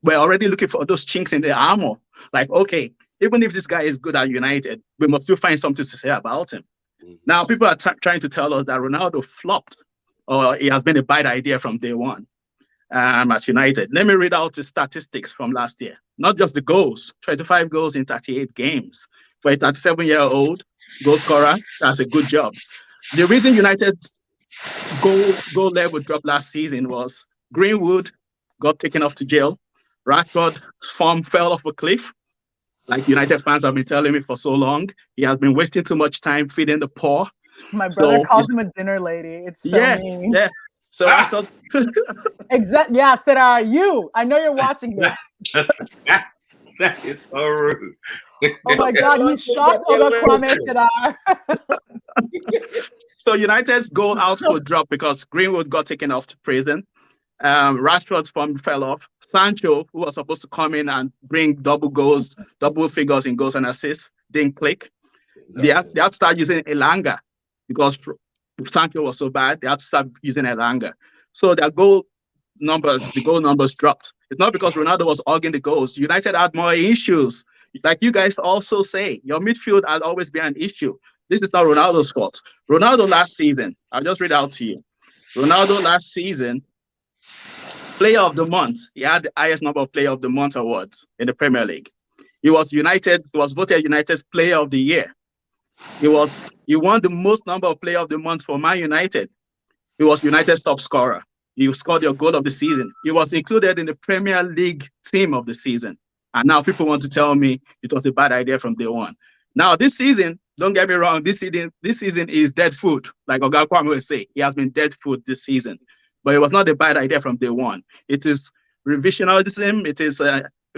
were already looking for those chinks in the armor. Like, okay, even if this guy is good at United, we must still find something to say about him. Now, people are trying to tell us that Ronaldo flopped, or he has been a bad idea from day one at United. Let me read out the statistics from last year. Not just the goals, 25 goals in 38 games. For a 37-year-old goal scorer, that's a good job. The reason United's goal level dropped last season was Greenwood got taken off to jail. Rashford's form fell off a cliff, like United fans have been telling me for so long. He has been wasting too much time feeding the poor. My brother calls him a dinner lady. It's so mean. Yeah. So I thought, exactly. Yeah, Sarah, I know you're watching this. That is so rude. Oh my God, you shocked over Kwame Sarah. So United's goal output dropped because Greenwood got taken off to prison. Rashford's form fell off. Sancho, who was supposed to come in and bring double figures in goals and assists, didn't click. They had to start using Elanga because Sancho was so bad. They had to start using Elanga. So the goal numbers dropped. It's not because Ronaldo was hogging the goals. United had more issues. Like you guys also say, your midfield has always been an issue. This is not Ronaldo's fault. Ronaldo last season, I'll just read out to you. Ronaldo last season, Player of the Month. He had the highest number of Player of the Month awards in the Premier League. He was voted United's Player of the Year. He won the most number of Player of the Month for Man United. He was United's top scorer. He scored your goal of the season. He was included in the Premier League team of the season. And now people want to tell me it was a bad idea from day one. Now this season, don't get me wrong, this season is dead food. Like Oga Kwame will say, he has been dead food this season. But it was not a bad idea from day one. It is revisionism. It is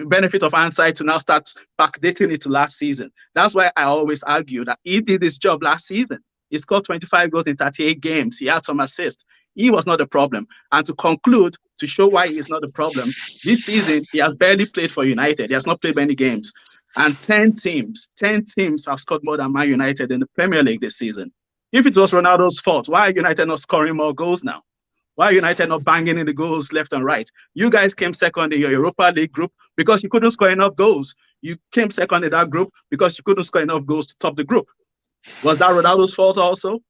benefit of hindsight to now start backdating it to last season. That's why I always argue that he did his job last season. He scored 25 goals in 38 games. He had some assists. He was not the problem. And to conclude, to show why he's not the problem, this season, he has barely played for United. He has not played many games. And 10 teams have scored more than Man United in the Premier League this season. If it was Ronaldo's fault, why are United not scoring more goals now? Why are United not banging in the goals left and right? You guys came second in your Europa League group because you couldn't score enough goals. You came second in that group because you couldn't score enough goals to top the group. Was that Ronaldo's fault also?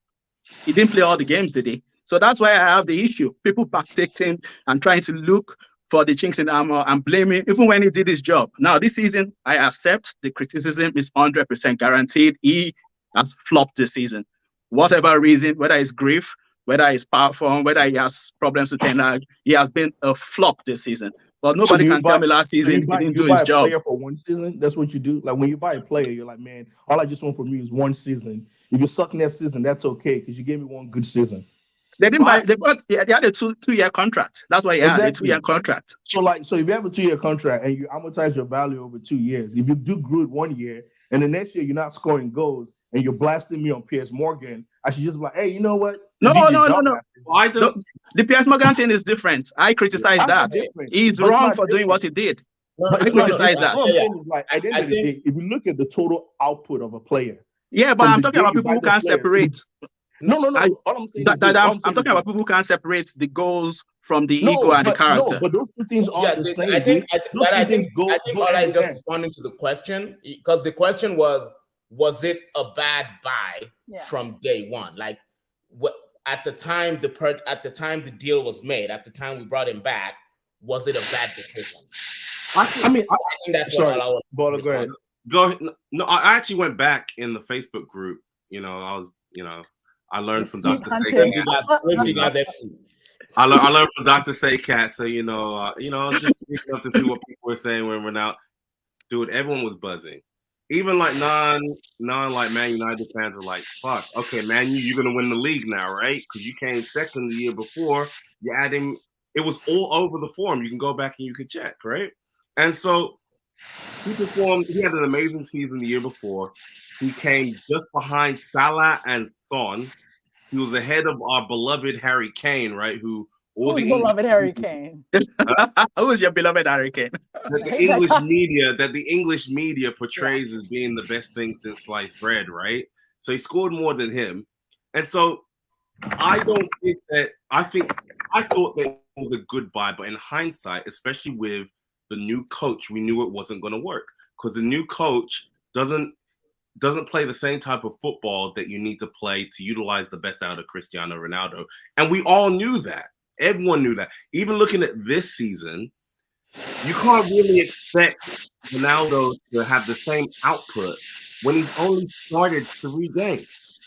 He didn't play all the games, did he? So that's why I have the issue. People backdating and trying to look for the chinks in the armor and blaming, even when he did his job. Now, this season, I accept the criticism is 100% guaranteed. He has flopped this season. Whatever reason, whether it's grief, whether it's power form, whether he has problems with tenor, he has been a flop this season. But nobody can tell me last season he didn't do his job. Player for one season, that's what you do. Like when you buy a player, you're like, man, all I just want from you is one season. If you suck next season, that's okay because you gave me one good season. They didn't buy. They had a two-year contract. That's why he had a 2-year contract. So if you have a 2-year contract and you amortize your value over 2 years, if you do good 1 year and the next year you're not scoring goals and you're blasting me on Piers Morgan, I should just be like, hey, you know what? No. The Piers Morgan thing is different. I criticize that. He's wrong for doing what he did. I criticize that. At the end of the day, if you look at the total output of a player. Yeah, but I'm talking about people who can't separate. No. All I'm saying I'm talking about people who can't separate the goals from the ego and the character. No, but those two things aren't the same. I think Ola is just responding to the question because the question was it a bad buy from day one? Like, what at the time the deal was made, at the time we brought him back, was it a bad decision? I think that's what I was. Go ahead. Go ahead. No, I actually went back in the Facebook group. I learned from Dr. Saycat. I learned from Dr. Saycat. So I was just picking up to see what people were saying when we're out. Dude, everyone was buzzing. Even like non like Man United fans were like, "Fuck, okay, Man, you're gonna win the league now, right? Because you came second the year before. You adding, it was all over the forum. You can go back and you can check, right? And so he performed. He had an amazing season the year before. He came just behind Salah and Son. He was ahead of our beloved Harry Kane, right? Harry Kane? Who is your beloved Harry Kane? That the English media portrays as being the best thing since sliced bread, right? So he scored more than him. And so I thought that it was a good buy, but in hindsight, especially with the new coach, we knew it wasn't going to work because the new coach doesn't play the same type of football that you need to play to utilize the best out of Cristiano Ronaldo. And we all knew that. Everyone knew that. Even looking at this season, you can't really expect Ronaldo to have the same output when he's only started 3 games.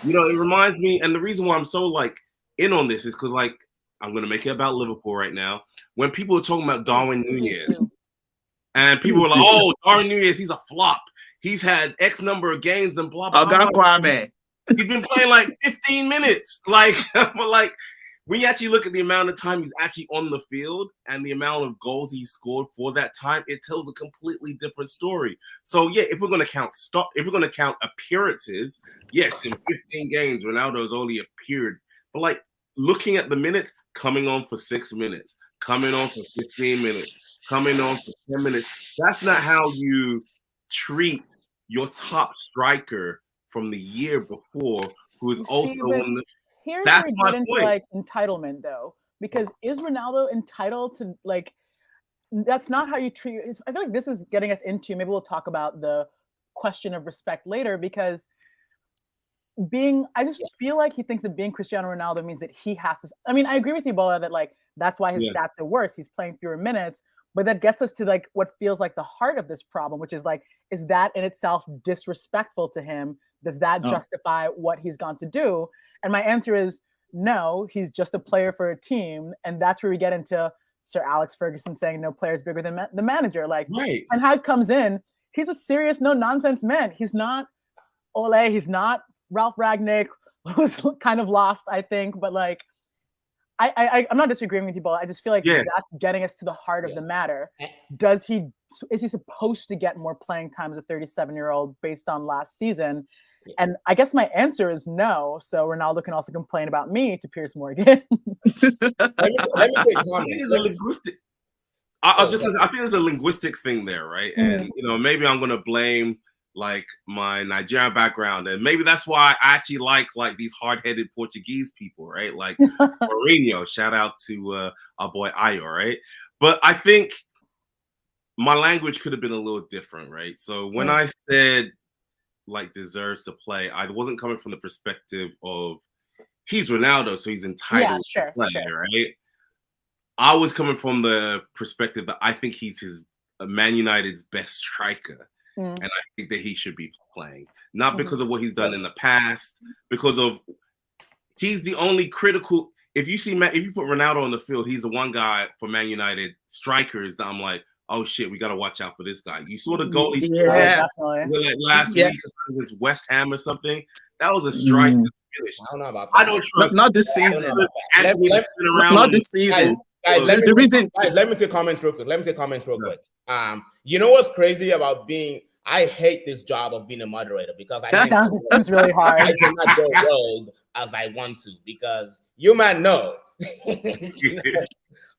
It reminds me, and the reason why I'm so in on this is because I'm going to make it about Liverpool right now. When people are talking about Darwin Núñez, and people were like, oh, Darwin Núñez, he's a flop. He's had X number of games and blah, blah, blah. He's been playing 15 minutes. When you actually look at the amount of time he's actually on the field and the amount of goals he scored for that time, it tells a completely different story. So yeah, if we're going to count appearances, yes, in 15 games, Ronaldo's only appeared. But looking at the minutes, coming on for 6 minutes, coming on for 15 minutes, coming on for 10 minutes, that's not how you treat your top striker from the year before, who is also on the. Here's where we get into entitlement, though, because is Ronaldo entitled to that's not how you treat. I feel like this is getting us into, maybe we'll talk about the question of respect later, because I just feel like he thinks that being Cristiano Ronaldo means that he has to. I mean, I agree with you, Bola, that that's why his stats are worse. He's playing fewer minutes, but that gets us to what feels like the heart of this problem, which is is that in itself disrespectful to him? Does that justify what he's gone to do? And my answer is no, he's just a player for a team. And that's where we get into Sir Alex Ferguson saying no player is bigger than the manager. Right. And how it comes in, he's a serious, no-nonsense man. He's not Ole, he's not Ralph Ragnick, who's kind of lost, I think. But I'm not disagreeing with you, but I just feel like Yeah. that's getting us to the heart of the matter. Is he supposed to get more playing time as a 37-year-old based on last season? And I guess my answer is no. So Ronaldo can also complain about me to Piers Morgan. let me take comments. I think it's a linguistic. I think there's a linguistic thing there, right? And maybe I'm gonna blame like my Nigerian background, and maybe that's why I actually like these hard-headed Portuguese people, right? Like Mourinho. Shout out to our boy Ayo, right? But I think my language could have been a little different, right? So when I said like deserves to play, I wasn't coming from the perspective of he's Ronaldo, so he's entitled to play, right? I was coming from the perspective that I think he's Man United's best striker. And I think that he should be playing, not because of what he's done in the past, because of he's the only critical. If you put Ronaldo on the field, he's the one guy for Man United strikers that I'm like, oh shit, we got to watch out for this guy. You saw the goal he scored like last week against West Ham or something. That was a strike. I don't know about that. I don't trust. Not this season. Not this season. Guys, let me take comments real quick. You know what's crazy about being? I hate this job of being a moderator because it seems really hard. I cannot go rogue as I want to because you might know.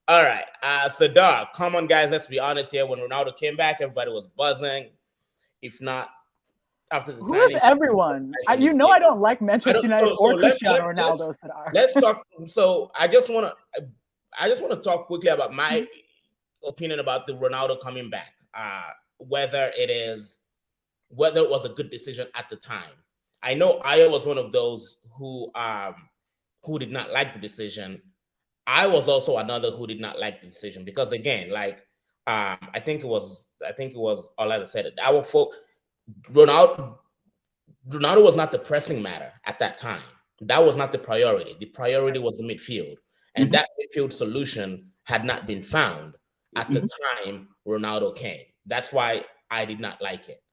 All right, Sadar, come on, guys. Let's be honest here. When Ronaldo came back, everybody was buzzing. If not, after the signing, everyone? I don't like Manchester United or Cristiano Ronaldo. Sadar. Let's talk. So I just want to talk quickly about my opinion about the Ronaldo coming back. Whether it was a good decision at the time. I know Aya was one of those who did not like the decision. I was also another who did not like the decision because again, like I think it was Ola said it. Our folk Ronaldo was not the pressing matter at that time. That was not the priority. The priority was the midfield. And that midfield solution had not been found at the time Ronaldo came. That's why I did not like it.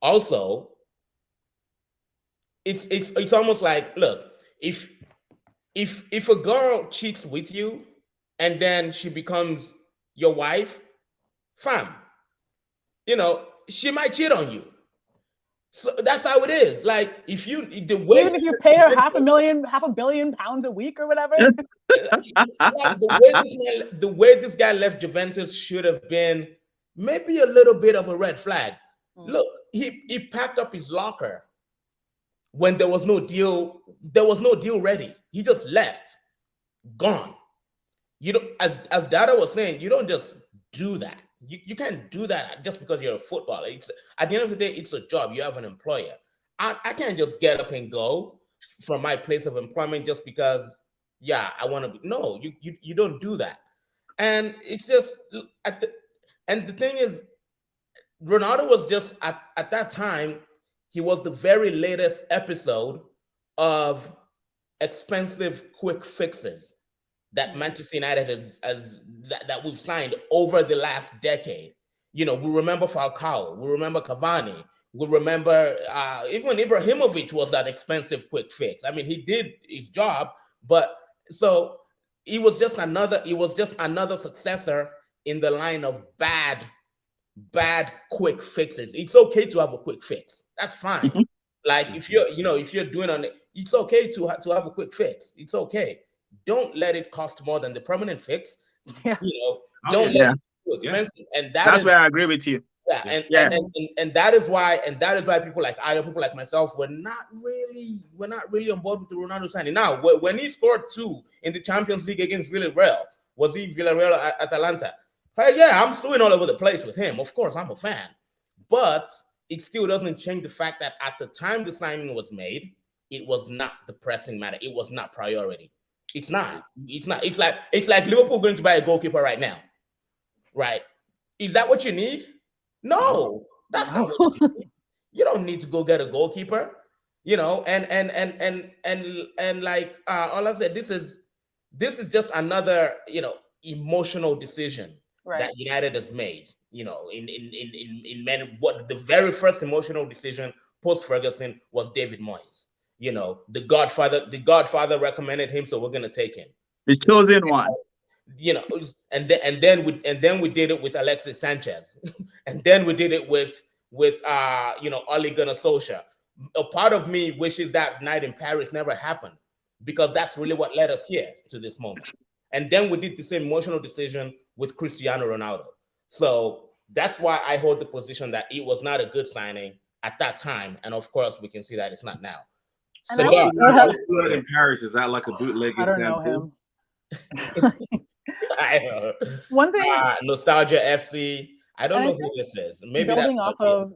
Also, it's almost like, look, if a girl cheats with you and then she becomes your wife, fam, she might cheat on you. So that's how it is. Like even if you pay her $500 million a week or whatever. The way this guy left Juventus should have been maybe a little bit of a red flag. Look, he packed up his locker when there was no deal. There was no deal ready. He just left, gone. As Dada was saying, you don't just do that. You can't do that just because you're a footballer. At the end of the day, it's a job. You have an employer. I can't just get up and go from my place of employment just because, I want to be. No, you don't do that. And it's just and the thing is, Ronaldo was just at that time, he was the very latest episode of expensive quick fixes that Manchester United that we've signed over the last decade. We remember Falcao, we remember Cavani, we remember even Ibrahimovic was that expensive quick fix. I mean, he did his job, but so he was just another successor in the line of bad quick fixes. It's okay to have a quick fix. That's fine. Like if you're doing on it, it's okay to have a quick fix. It's okay. Don't let it cost more than the permanent fix. Don't let it be too expensive. And that's where I agree with you. And that is why people like people like myself, we're not really on board with the Ronaldo signing. Now, when he scored 2 in the Champions League against Villarreal, was he Villarreal at Atalanta? I'm suing all over the place with him. Of course, I'm a fan. But it still doesn't change the fact that at the time the signing was made, it was not the pressing matter. It was not priority. It's not. It's like Liverpool going to buy a goalkeeper right now. Right? Is that what you need? No, that's not what you need. You don't need to go get a goalkeeper. And like all I said, this is just another, emotional decision that United has made, in many, what the very first emotional decision post Ferguson was David Moyes. The Godfather recommended him, so we're gonna take him. The chosen one. You know, and then we did it with Alexis Sanchez, and then we did it with Ole Gunnar Solskjaer. A part of me wishes that night in Paris never happened, because that's really what led us here to this moment. And then we did the same emotional decision with Cristiano Ronaldo. So that's why I hold the position that it was not a good signing at that time, and of course we can see that it's not now. So in Paris, is that like a bootleg? I don't know him. I don't know. One thing, Nostalgia FC. I don't know who this is. Maybe building off of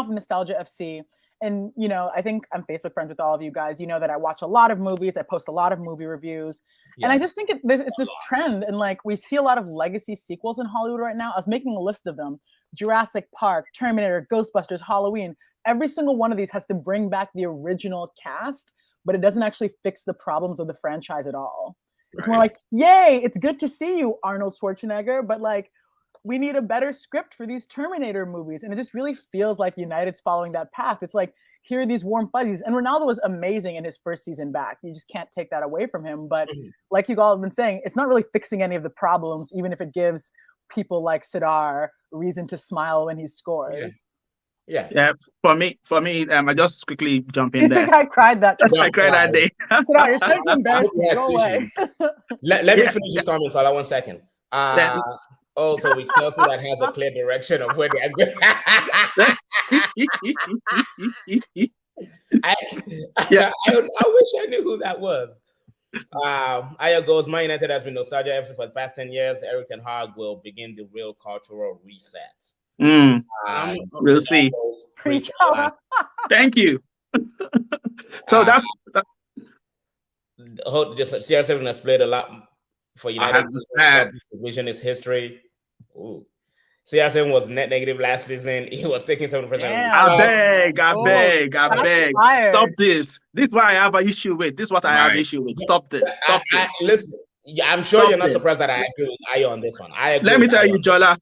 Nostalgia FC. And, I think I'm Facebook friends with all of you guys. You know that I watch a lot of movies. I post a lot of movie reviews. Yes. And I just think it's this trend. And we see a lot of legacy sequels in Hollywood right now. I was making a list of them. Jurassic Park, Terminator, Ghostbusters, Halloween. Every single one of these has to bring back the original cast, but it doesn't actually fix the problems of the franchise at all. Right. It's more like, yay, it's good to see you, Arnold Schwarzenegger. But we need a better script for these Terminator movies. And it just really feels like United's following that path. It's like, here are these warm fuzzies. And Ronaldo was amazing in his first season back. You just can't take that away from him. But like you all have been saying, it's not really fixing any of the problems, even if it gives people like Sidar reason to smile when he scores. Yeah. For me, I just quickly jump in there. You think I cried that? I cried that day. Sidar, you're such embarrassing. Go away. Let me finish this comment, Salah, 1 second. Also, it's Chelsea that has a clear direction of where they are going. I wish I knew who that was. Aya goes, Man United has been nostalgia FC for the past 10 years. Erik ten Hag will begin the real cultural reset. We'll see. Thank you. So that's CR7 has played a lot for United. This division is history. Ooh. CR7 was net negative last season. He was taking 7%. I beg. Stop this. This is what I have an issue with. This is what I have issue with. Stop this. Listen, I'm sure you're not surprised that I agree with Ayo on this one. Let me tell you, Jola.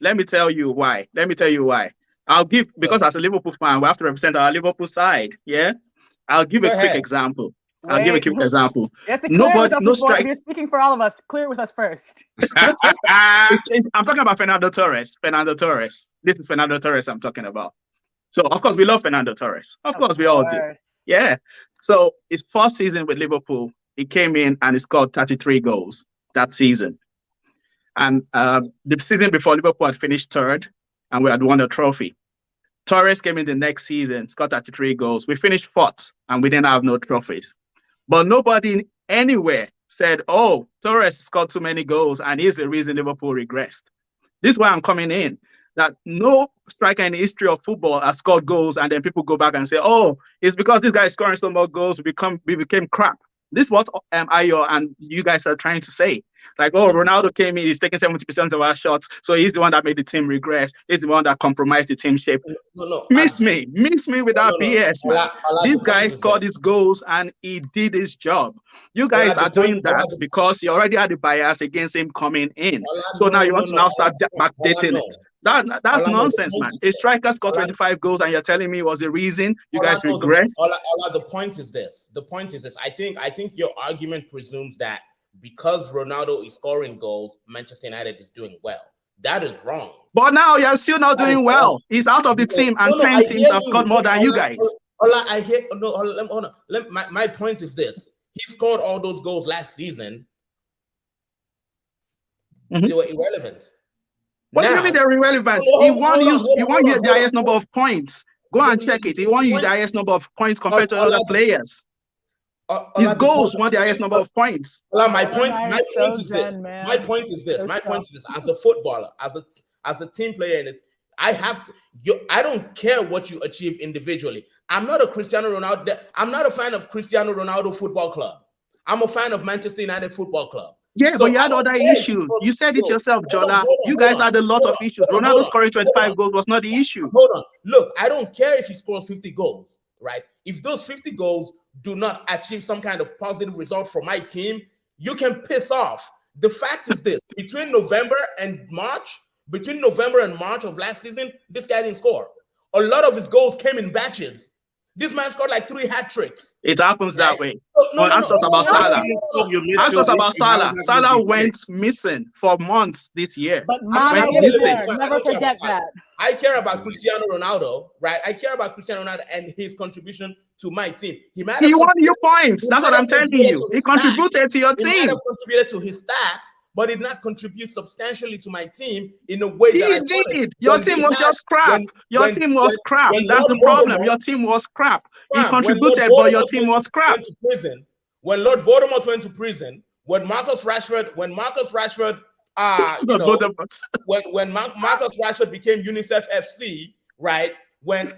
Let me tell you why. I'll give, because as a Liverpool fan, we have to represent our Liverpool side. Yeah. I'll give a quick example. Nobody, no strike. You're speaking for all of us. Clear it with us first. I'm talking about Fernando Torres. This is Fernando Torres I'm talking about. So, of course, we love Fernando Torres. Of course, we all do. Yeah. So, his first season with Liverpool, he came in and he scored 33 goals that season. And the season before, Liverpool had finished third and we had won the trophy. Torres came in the next season, scored 33 goals. We finished fourth and we didn't have no trophies. But nobody anywhere said, oh, Torres scored too many goals and he's the reason Liverpool regressed. This is why I'm coming in, that no striker in the history of football has scored goals and then people go back and say, oh, it's because this guy is scoring so much goals, we became crap. This is what Ayo and you guys are trying to say. Like, oh, Ronaldo came in, he's taking 70% of our shots, so he's the one that made the team regress. He's the one that compromised the team shape. Miss me with that BS, man. This guy scored his goals and he did his job. You guys are doing that because you already had a bias against him coming in. So now you want to now start backdating it. That's nonsense, man. A striker scored 25 goals and you're telling me it was the reason you guys regressed? The point is this. I think your argument presumes that because Ronaldo is scoring goals, Manchester United is doing well. That is wrong. But now you're still not doing well. He's out of the team and 10 teams have scored more than you guys. My point is this. He scored all those goals last season. They were irrelevant. What do you mean they're irrelevant? He won you the highest number of points. Go and check it. He won you the highest number of points compared to other players. His goals won the highest number of points. My point is this. As a footballer, as a team player, I don't care what you achieve individually. I'm not a Cristiano Ronaldo. I'm not a fan of Cristiano Ronaldo Football Club. I'm a fan of Manchester United Football Club. Yeah, but you had other issues. You said it yourself, Jola. You guys had a lot of issues. Ronaldo scoring 25 goals was not the issue. Hold on. Look, I don't care if he scores 50 goals, right? If those 50 goals do not achieve some kind of positive result for my team, you can piss off. The fact is this: between November and March of last season, this guy didn't score. A lot of his goals came in batches. This man scored like 3 hat tricks. It happens that way. Ask us about Salah. Ask us about Salah. Salah went missing for months this year. But Mane is there. Never forget that. I care about Cristiano Ronaldo, right? I care about Cristiano Ronaldo and his contribution to my team. He won your points. That's what I'm telling you. He contributed to your team. He might have contributed to his stats, but did not contribute substantially to my team in a way that I did. Your team was just crap. Your team was crap. That's the problem. Your team was crap. He contributed, but your team was crap. When Lord Voldemort went to prison, when Marcus Rashford, when Marcus Rashford became UNICEF FC, right? When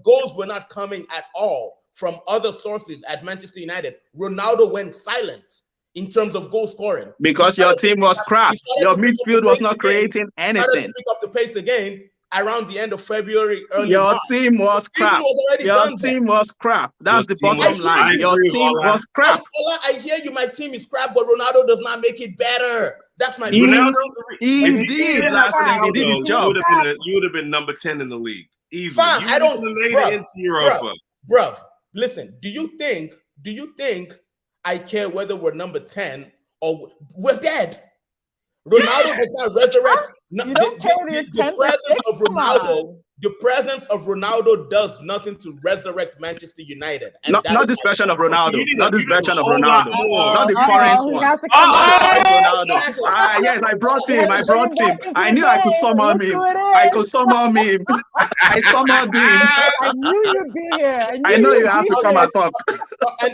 goals were not coming at all from other sources at Manchester United, Ronaldo went silent in terms of goal scoring. Because your team was crap. Your midfield was not creating anything. Pick up the pace again around the end of February, Your team was crap. Your team was crap. That's the bottom line. Your team was crap. I hear you, my team is crap, but Ronaldo does not make it better. That's my point. Indeed, last season he did his job. You would have been number 10 in the league. Easily. Fine, I don't made it into Europa. Bruv, listen, do you think I care whether we're number 10 or we're dead? Ronaldo does not resurrect. The presence of Ronaldo does nothing to resurrect Manchester United. And not this version of Ronaldo. Not this version of Ronaldo. Not the current one. Yes, I brought him. I knew I could summon him. I summoned him. I knew you'd be here. I know you have to come and talk.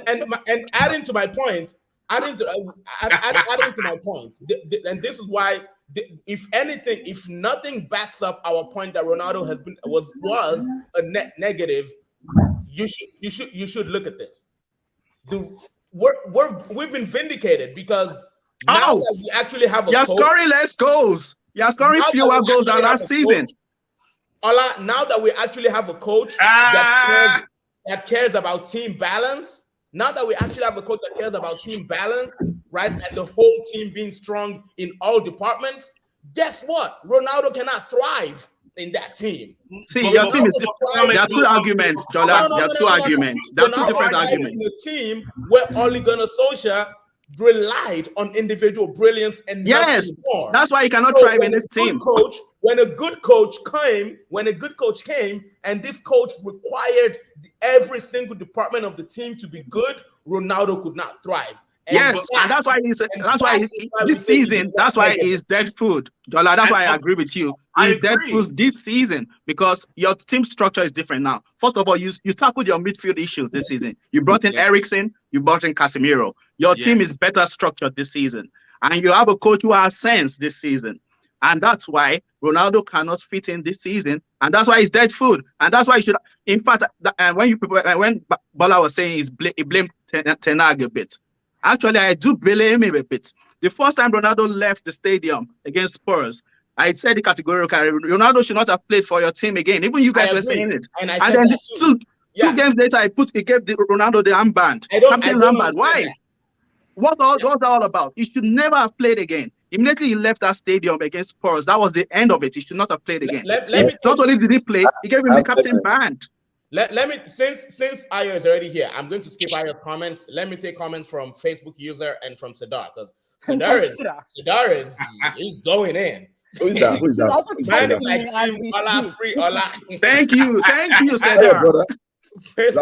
And adding to my point, and this is why, if nothing backs up our point that Ronaldo was a net negative, you should look at this. We've been vindicated because now that we actually have a coach, scoring less goals. You're scoring fewer goals than last season. Now that we actually have a coach that cares about team balance. Now that we actually have a coach that cares about team balance, right, and the whole team being strong in all departments, guess what? Ronaldo cannot thrive in that team. See, your team is different. There are 2 arguments, Jola. There are 2 arguments. There are 2 different arguments. In a team where Ole Gunnar Solskjaer relied on individual brilliance and yes, that's why you cannot thrive in this team. When a good coach came, and this coach required every single department of the team to be good, Ronaldo could not thrive. And that's why he's dead food. Jola, that's why I agree with you. He's dead food this season because your team structure is different now. First of all, you tackled your midfield issues this season. You brought in Eriksen, you brought in Casemiro. Your team is better structured this season. And you have a coach who has sense this season. And that's why Ronaldo cannot fit in this season. And that's why he's dead food. And that's why you should, in fact, when Bola was saying he blamed Ten Hag a bit. Actually, I do blame him a bit. The first time Ronaldo left the stadium against Spurs, I said categorically, Ronaldo should not have played for your team again. Even you guys were saying it. And then two games later, he gave Ronaldo the armband. Captain armband. Why? What's that all about? He should never have played again. Immediately he left that stadium against Spurs. That was the end of it. He should not have played again. Not only did he play, he gave him the captain band. Let me, since Ayo is already here, I'm going to skip Ayo's comments. Let me take comments from Facebook user and from Sadar, because Sadar is going in. Who is that? Man is like team Ola free Ola. Thank you, Sadar. Is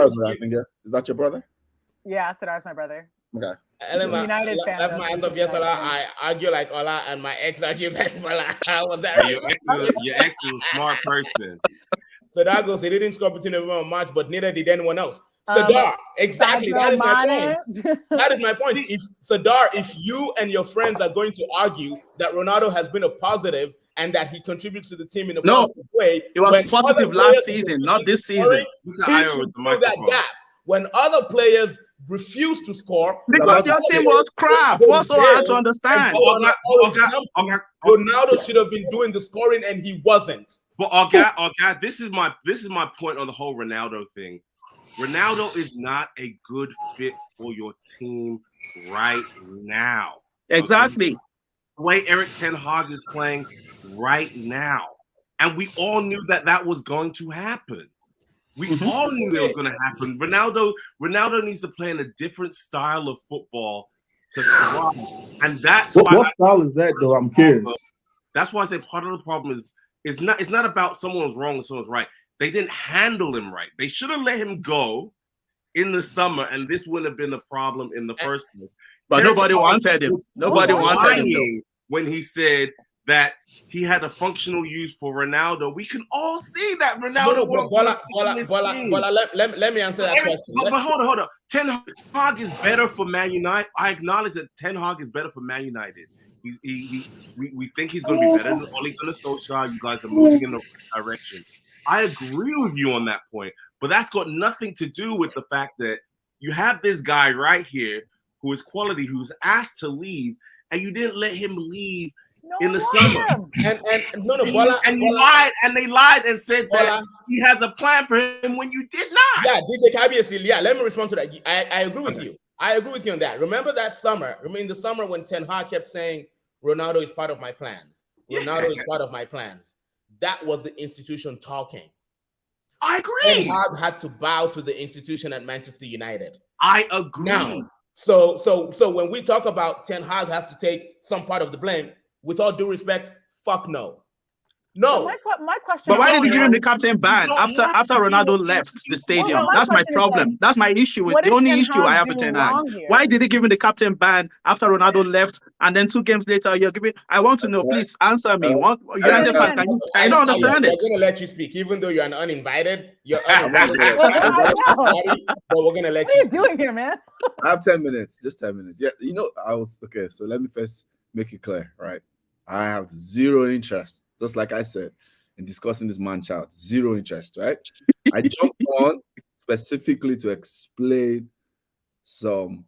that your brother? Yeah, Sadar's my brother. Okay. United fan. That's my answer. Yes, Ola. I argue like Ola, and my ex argues like Ola. How was that? Your ex is a smart person. Sadar goes, he didn't score between November and March, but neither did anyone else. Sadar, exactly. That is my point. That is my point. If you and your friends are going to argue that Ronaldo has been a positive and that he contributes to the team in a positive way, it was positive last season, not this season. He should fill that gap. When other players refuse to score, because your team was crap. What's so hard to understand? Ronaldo should have been doing the scoring, and he wasn't. But Argat, this is my point on the whole Ronaldo thing. Ronaldo is not a good fit for your team right now. Exactly. Okay? The way Erik Ten Hag is playing right now. And we all knew that was going to happen. We all knew it was going to happen. Ronaldo needs to play in a different style of football to thrive, and that's why. What style is that, though? I'm curious. That's why I say part of the problem is it's not about someone was wrong and someone's right. They didn't handle him right. They should have let him go in the summer, and this wouldn't have been a problem in the first place. But nobody wanted him. Nobody wanted him when he said that he had a functional use for Ronaldo. We can all see that Ronaldo. Let me answer that question. But hold on. Ten Hag is better for Man United. I acknowledge that Ten Hag is better for Man United. We think he's going to be better than Ole Gunnar Solskjaer. You guys are moving in the right direction. I agree with you on that point, but that's got nothing to do with the fact that you have this guy right here who is quality, who's asked to leave, and you didn't let him leave in the summer. And they lied and said that he has a plan for him when you did not. Yeah, DJ Kabiesi, yeah, let me respond to that. I agree with you. I agree with you on that. Remember that summer? The summer when Ten Hag kept saying, Ronaldo is part of my plans. Ronaldo is part of my plans. That was the institution talking. I agree. Ten Hag had to bow to the institution at Manchester United. I agree. Now, so when we talk about Ten Hag has to take some part of the blame, with all due respect, fuck no. No. So my question. But why did he give him the captain ban after Ronaldo left the stadium? That's my problem. That's my issue with the only issue I have with Ten Hag. Why did he give him the captain ban after Ronaldo left, and then 2 games later you're giving? I want to know. Please answer me. I don't understand it. I'm gonna let you speak, even though you're an uninvited. You're uninvited. But we're gonna let you. What are you doing here, man? I have 10 minutes. Just 10 minutes. Yeah, okay. So let me first make it clear, right? I have zero interest. Just like I said, in discussing this man-child, zero interest, right? I jumped on specifically to explain some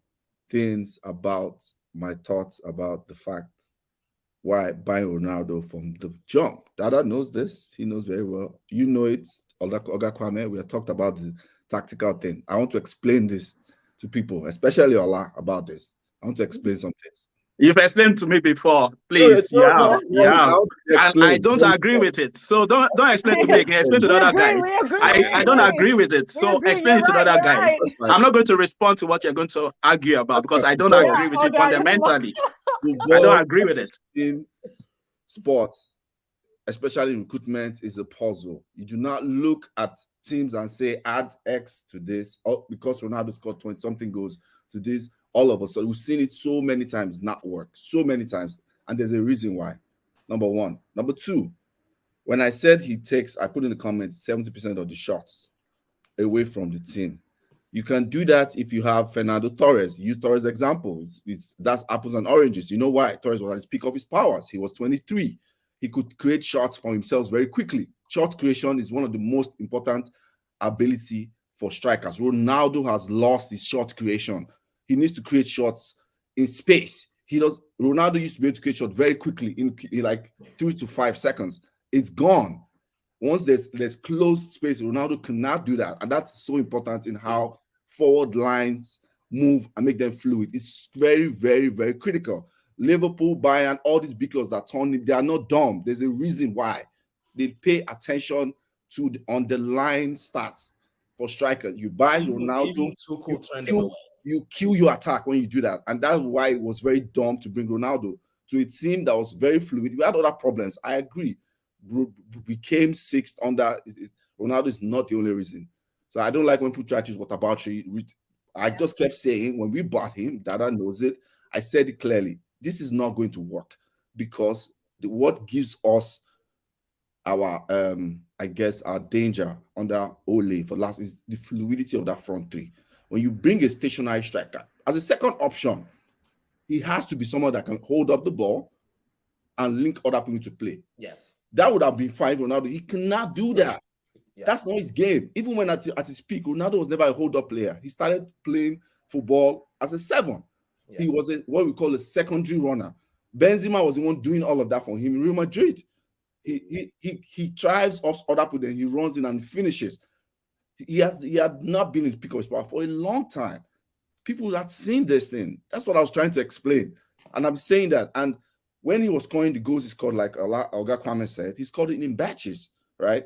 things about my thoughts about the fact why buying Ronaldo from the jump. Dada knows this. He knows very well. You know it. Oga Kwame, we have talked about the tactical thing. I want to explain this to people, especially Ola, about this. I want to explain some things. You've explained to me before, please. And I don't agree with it. So don't explain to me again. Explain to the other guys. I don't agree with it. So explain it to the other guys. I'm not going to respond to what you're going to argue about because I don't agree with it fundamentally. I don't agree with it. In sports, especially recruitment, is a puzzle. You do not look at teams and say add X to this, or because Ronaldo scored 20-something goals to this. All of us, so we've seen it so many times not work, so many times, and there's a reason why. Number one. Number two, when I said I put in the comments 70% of the shots away from the team. You can do that if you have Fernando Torres. Use Torres' example. That's apples and oranges. You know why? Torres was at his peak of his powers. He was 23. He could create shots for himself very quickly. Shot creation is one of the most important ability for strikers. Ronaldo has lost his shot creation. He needs to create shots in space. Ronaldo used to be able to create shots very quickly in like 3 to 5 seconds. It's gone. Once there's closed space, Ronaldo cannot do that. And that's so important in how forward lines move and make them fluid. It's very, very, very critical. Liverpool, Bayern, all these big clubs that turn, they are not dumb. There's a reason why. They pay attention to the underlying stats for strikers. You buy Ronaldo, you kill your attack when you do that. And that's why it was very dumb to bring Ronaldo to a team that was very fluid. We had other problems. I agree. We came sixth under. Ronaldo is not the only reason. So I don't like when people try to use whataboutery. I just kept saying when we bought him, Dada knows it. I said it clearly. This is not going to work because what gives us our our danger under Ole for last is the fluidity of that front three. When you bring a stationary striker as a second option, he has to be someone that can hold up the ball and link other people to play. Yes. That would have been fine, Ronaldo. He cannot do that. Yeah. That's not his game. Even when at his peak, Ronaldo was never a hold-up player. He started playing football as a 7. Yeah. He was what we call a secondary runner. Benzema was the one doing all of that for him in Real Madrid. He thrives off other people, then he runs in and finishes. He had not been in the peak of his power for a long time. People had seen this thing. That's what I was trying to explain. And I'm saying that. And when he was scoring the goals, he scored, like Oga Kwame said, he scored it in batches, right?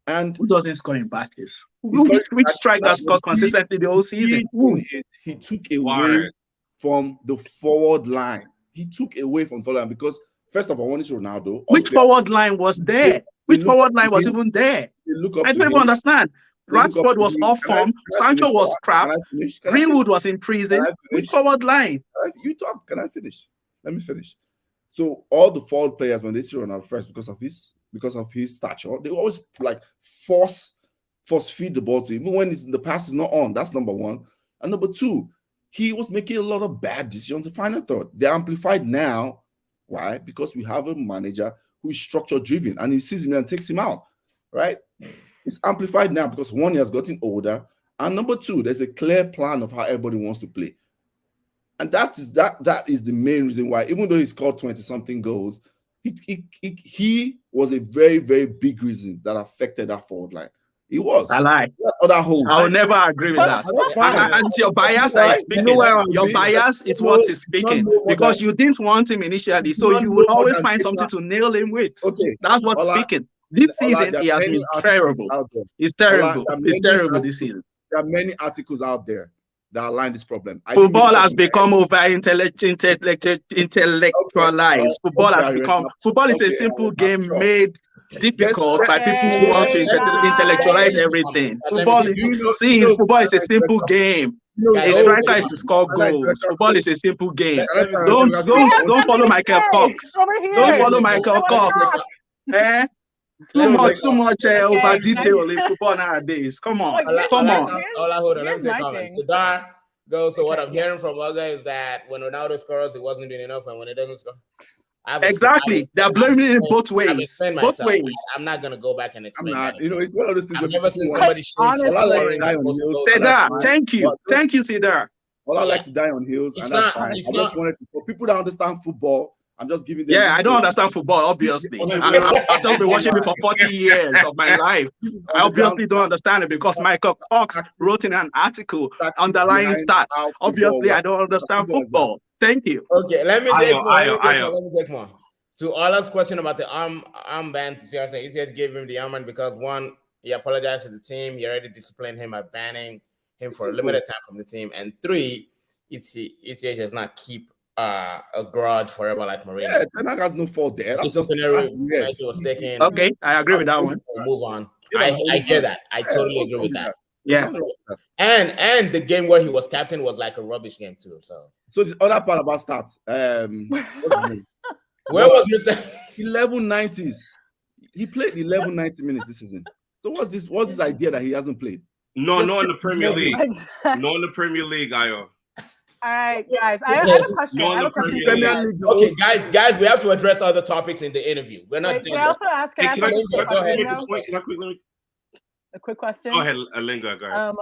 And who doesn't score in batches? Which striker scores consistently the whole season? He took away from the forward line. He took away from the forward line because, first of all, one is Ronaldo. Which forward line was there? Which forward line was even there? I don't even understand. Rashford was off form. Sancho was crap. Greenwood was in prison. Which forward line? You talk. Can I finish? Let me finish. So all the forward players, when they see Ronaldo first, because of his stature, they always like force feed the ball to him, even when the pass is not on. That's number one. And number two, he was making a lot of bad decisions the final third. They're amplified now. Why? Because we have a manager who is structure driven and he sees him and takes him out. Right? It's amplified now because one, he has gotten older, and number two, there's a clear plan of how everybody wants to play. And that is the main reason why, even though he scored 20-something goals, he was a very, very big reason that affected that forward line. He was. I lie. Other holes. I will never agree with that. And it's your bias that is speaking. Your bias is what is speaking. Because you didn't want him initially, so you will always find something to nail him with. Okay. That's what's speaking. This season, he has been terrible. It's terrible. It's terrible this season. There are many articles out there that align this problem. Football has become intellectualized. Football is a simple game made difficult by people who want to intellectualize everything. Football is a simple game. A striker is to score goals. Football is a simple game. Don't follow Michael Cox. Don't follow Michael Cox. Too much over detail in football nowadays. Come on. Hold on. Let me say comment. So what I'm hearing from Olga is that when Ronaldo scores, it wasn't doing enough, and when it doesn't score, exactly. They're blaming it both ways. Both ways. I'm not gonna go back and explain that. It's one of those things. I've never seen somebody Cedar, thank you, Cedar. All I like to die on heels, and that's fine. I just wanted to, for people that understand football, I'm just giving them. Yeah, I don't understand football, obviously. I've just been watching it for 40 years of my life. I obviously don't understand it because Michael Cox wrote in an article underlying stats. Obviously, I don't understand football. Thank you. Okay, let me take more. To Ola's question about the armband to CR7, ETH gave him the armband because one, he apologized to the team. He already disciplined him by banning him for a limited time from the team. And three, ETH does not keep a grudge forever like Mourinho. Yeah, Ten Hag has no fault there. That's just scenario was taken. Okay, I agree with that one. Move on. I hear that. I totally agree with that. Yeah. And the game where he was captain was like a rubbish game too. So the other part about stats, what's his name? Where was Mr. 1190s? He played 1190 minutes this season. So what's this idea that he hasn't played? No, not in the Premier League. Not in the Premier League, Ayo. All right, guys. I have a question. Okay, guys, we have to address other topics in the interview. We're not. Can I also ask? Can I a quick question? Go ahead, Alinga. Go ahead.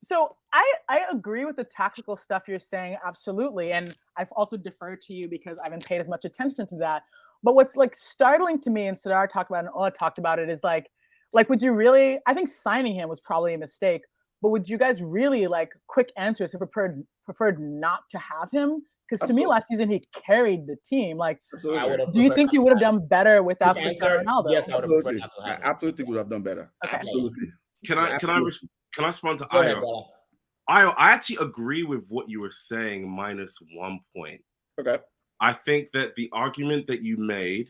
So I agree with the tactical stuff you're saying, absolutely, and I've also deferred to you because I haven't paid as much attention to that. But what's like startling to me, and Sadar talked about it, and Ola talked about it, is like would you really? I think signing him was probably a mistake. But would you guys really like quick answers if preferred not to have him? Because to me, last season he carried the team. Like, do you think you would have done better without Cristiano Ronaldo? Yes, I would have preferred not to have him. I absolutely would have done better. Okay. Absolutely. Can I respond to Ayo? Ayo, I actually agree with what you were saying, minus 1 point. Okay. I think that the argument that you made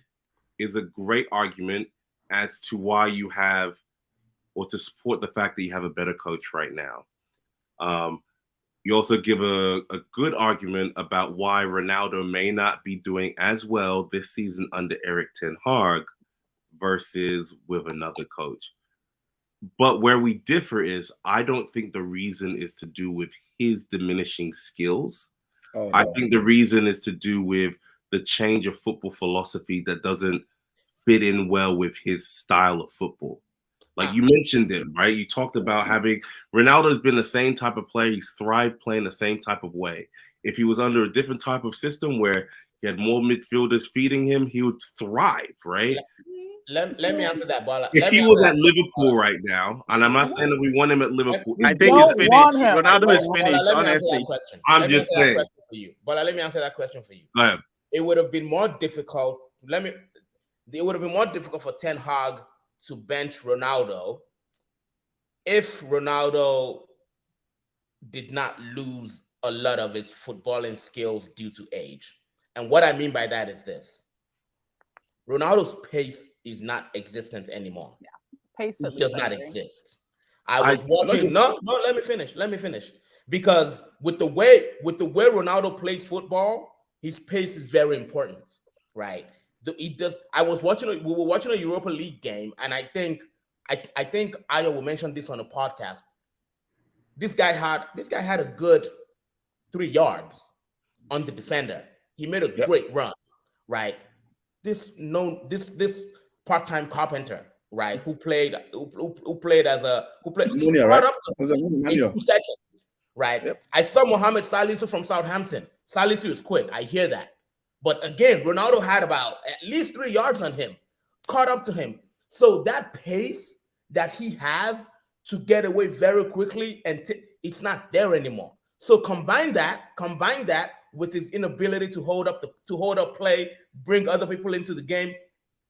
is a great argument as to why you have, or to support the fact that you have a better coach right now. You also give a good argument about why Ronaldo may not be doing as well this season under Erik ten Hag versus with another coach. But where we differ is I don't think the reason is to do with his diminishing skills. Oh, no. I think the reason is to do with the change of football philosophy that doesn't fit in well with his style of football. Like you mentioned him, right? You talked about having Ronaldo's been the same type of player. He's thrived playing the same type of way. If he was under a different type of system where he had more midfielders feeding him, he would thrive, right? Let me answer that, Bala. If he was at Liverpool right now, and I'm not saying that we want him at Liverpool. I think he's finished. Ronaldo is finished, honestly. I'm just saying. Bala, let me answer that question for you. Go ahead. It would have been more difficult. It would have been more difficult for Ten Hag to bench Ronaldo if Ronaldo did not lose a lot of his footballing skills due to age. And what I mean by that is this. Ronaldo's pace is not existent anymore. Yeah, pace it does not century. exist. I was watching. No, let me finish. Because with the way Ronaldo plays football, his pace is very important, right? He does. We were watching a Europa League game, and I think Ayo will mention this on the podcast. This guy had a good 3 yards on the defender. He made a great run, right? This part-time carpenter, right? Who played up to 2 seconds, right? Yep. I saw Mohamed Salisu from Southampton. Salisu is quick. I hear that. But again, Ronaldo had about at least 3 yards on him, caught up to him. So that pace that he has to get away very quickly, and it's not there anymore. So combine that with his inability to hold up play, bring other people into the game.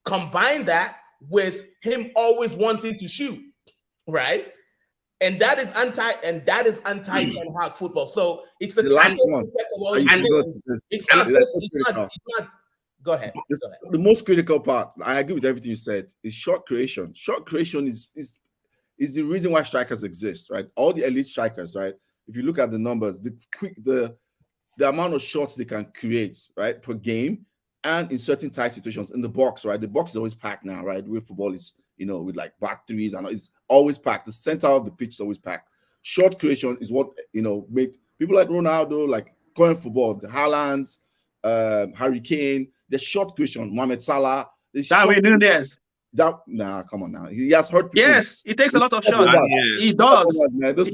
Combine that with him always wanting to shoot, right? And that is anti Ten Hag football. So it's the last one. It's not. Go ahead. The most critical part, I agree with everything you said, is shot creation. Shot creation is the reason why strikers exist, right? All the elite strikers, right? If you look at the numbers, the amount of shots they can create, right, per game, and in certain tight situations in the box, right? The box is always packed now, right? Where football is, with like back threes, and it's always packed. The center of the pitch is always packed. Shot creation is what make people like Ronaldo, like going football, the Haalands, Harry Kane, the shot creation, Mohamed Salah. Darwin Núñez. Come on now. He has hurt people. Yes, he takes a lot of shots. He does. He does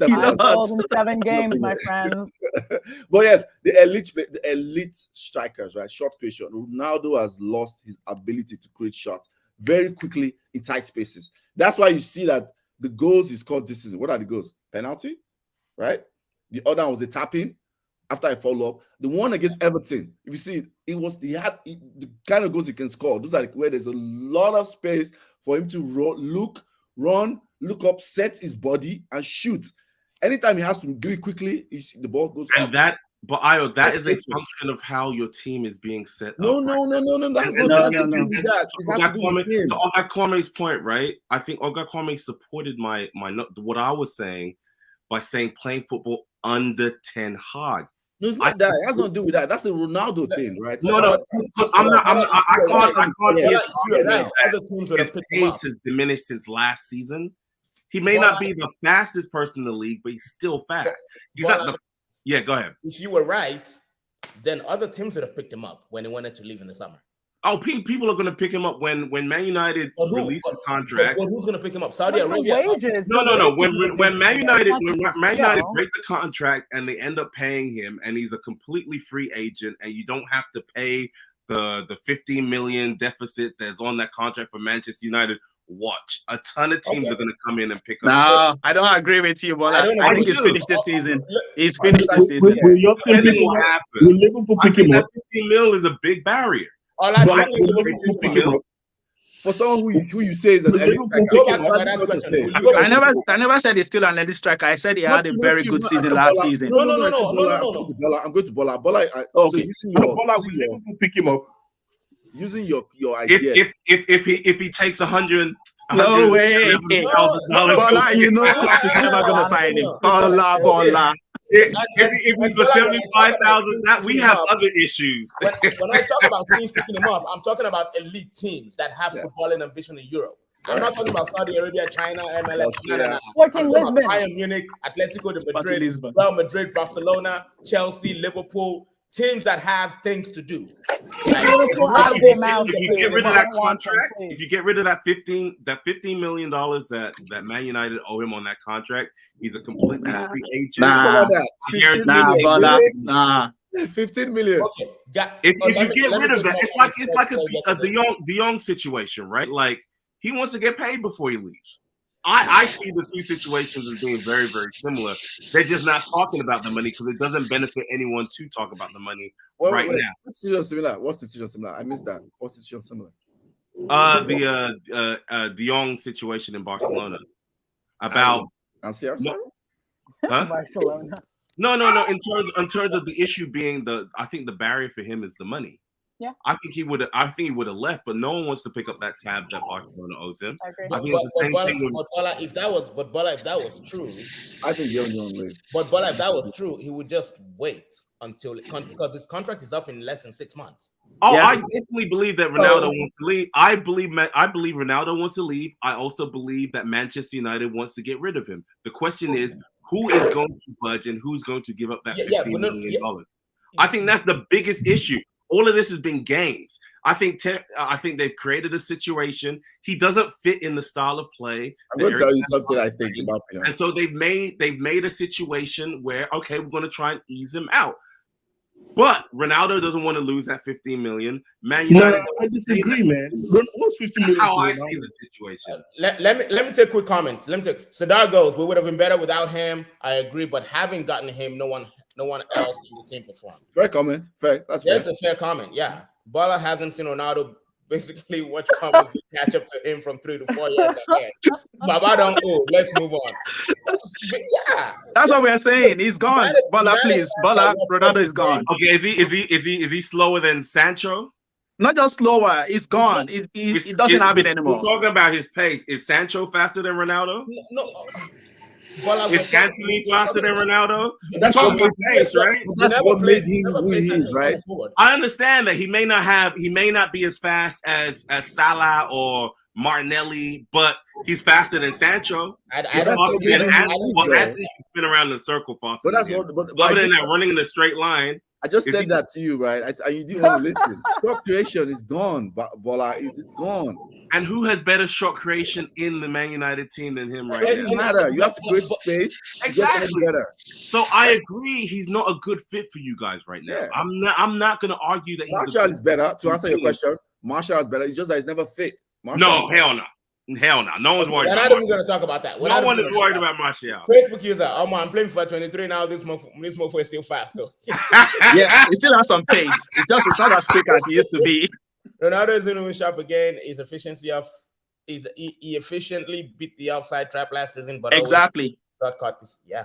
in 7 games, my friends. But yes, the elite strikers, right? Shot creation. Ronaldo has lost his ability to create shots very quickly in tight spaces. That's why you see that the goals he scored this season. What are the goals? Penalty, right? The other one was a tap-in after I follow up. The one against Everton, if you see, the kind of goals he can score. Those are where there's a lot of space for him to run, look up, set his body, and shoot. Anytime he has to do it quickly, the ball goes up. But Ayo, that is a function of how your team is being set up. No. That's not to do with that. To Oga Kwame's point, right? I think Oga Kwame supported my what I was saying by saying playing football under Ten Hag. No, it's not that. It has nothing to do with that. That's a Ronaldo thing, right? No. I can't. His pace has diminished since last season. He may not be the fastest person in the league, but he's still fast. He's not the. Yeah, go ahead. If you were right, then other teams would have picked him up when he wanted to leave in the summer. Oh, people are going to pick him up when Man United release his contract. But who's going to pick him up? Saudi Arabia? Wages, no. When Man United break the contract and they end up paying him, and he's a completely free agent, and you don't have to pay the 15 million deficit that's on that contract for Manchester United. Watch, a ton of teams are going to come in and pick up. No, I don't agree with you, but I think he's finished this season. He's finished this season. Will Liverpool pick him up? 15 mil is a big barrier. For someone who you say is an elite striker, I never said he's still an elite striker. I said he had a very good season last season. No. I'm going to Bola. Bola. Okay. Bola, will Liverpool pick him up? Using your idea. If he takes 100. No way. Bola, you know Klopp is never going to sign him. Bola. If he's for 75,000, we have other issues. When I talk about teams picking him up, I'm talking about elite teams that have footballing ambition in Europe. I'm not talking about Saudi Arabia, China, MLS, Sporting Lisbon, Bayern Munich, Atletico de Madrid, Real Madrid, Barcelona, Chelsea, Liverpool. Teams that have things to do. If you get rid of that contract, if you get rid of that $15 million that Man United owe him on that contract, he's a completely free agent. 15 million. Okay. If you get rid of that, it's like a De Jong situation, right? Like he wants to get paid before he leaves. I see the two situations as being very, very similar. They're just not talking about the money because it doesn't benefit anyone to talk about the money now. What's situation similar? I missed that. What's situation similar? The De Jong situation in Barcelona. About and CR7? Huh? Barcelona. No. In terms of the issue being I think the barrier for him is the money. Yeah. I think he would have left, but no one wants to pick up that tab that Barcelona owes him. I agree. I think it's the same thing. But Bola, if that was true, I think you're the only way. But Bola, if that was true, he would just wait until because his contract is up in less than 6 months. Oh, yeah. I definitely believe that Ronaldo wants to leave. I believe Ronaldo wants to leave. I also believe that Manchester United wants to get rid of him. The question is, who is going to budge and who's going to give up that $15 million? I think that's the biggest issue. All of this has been games. I think they've created a situation. He doesn't fit in the style of play. I'm going to tell you something I think about him. And so they've made a situation where, okay, we're going to try and ease him out. But Ronaldo doesn't want to lose that $15 million. Man United. No, I disagree, man. What's $15 million? That's how I see the situation. Let me take a quick comment. Sadar goes, we would have been better without him. I agree, but having gotten him, no one else in the team performed. Fair comment. Fair. That's fair. That's a fair comment. Yeah. Bola hasn't seen Ronaldo basically watch Thomas catch up to him from 3 to 4 years ahead. Baba don't go. Let's move on. Yeah. That's what we're saying. He's gone. Bola, please. Bola, Ronaldo is gone. Okay, is he slower than Sancho? Not just slower, he's gone. He doesn't have it anymore. We're talking about his pace. Is Sancho faster than Ronaldo? No. Is Anthony faster than Ronaldo? That's what pace, right? That's what made him who he is, right? I understand that he may not be as fast as Salah or Martinelli, but he's faster than Sancho. Anthony's been around the circle faster. Other than that, running in a straight line. I just said that to you, right? You didn't want to listen. Shot creation is gone, Bola. It's gone. And who has better shot creation in the Man United team than him right now? It doesn't matter. You have to create space. Exactly. So I agree. He's not a good fit for you guys right now. Yeah. I'm not going to argue that. Martial is better. To answer your question, Martial is better. It's just that he's never fit. No, hell no. Hell no. No one's worried. We're not even going to talk about that. No one is worried about Martial. Facebook user, I'm playing for 23 now. This mofo is still fast though. Yeah, he still has some pace. It's not as quick as he used to be. Ronaldo is in the sharp again. He efficiently beat the offside trap last season, but exactly got caught this. Yeah.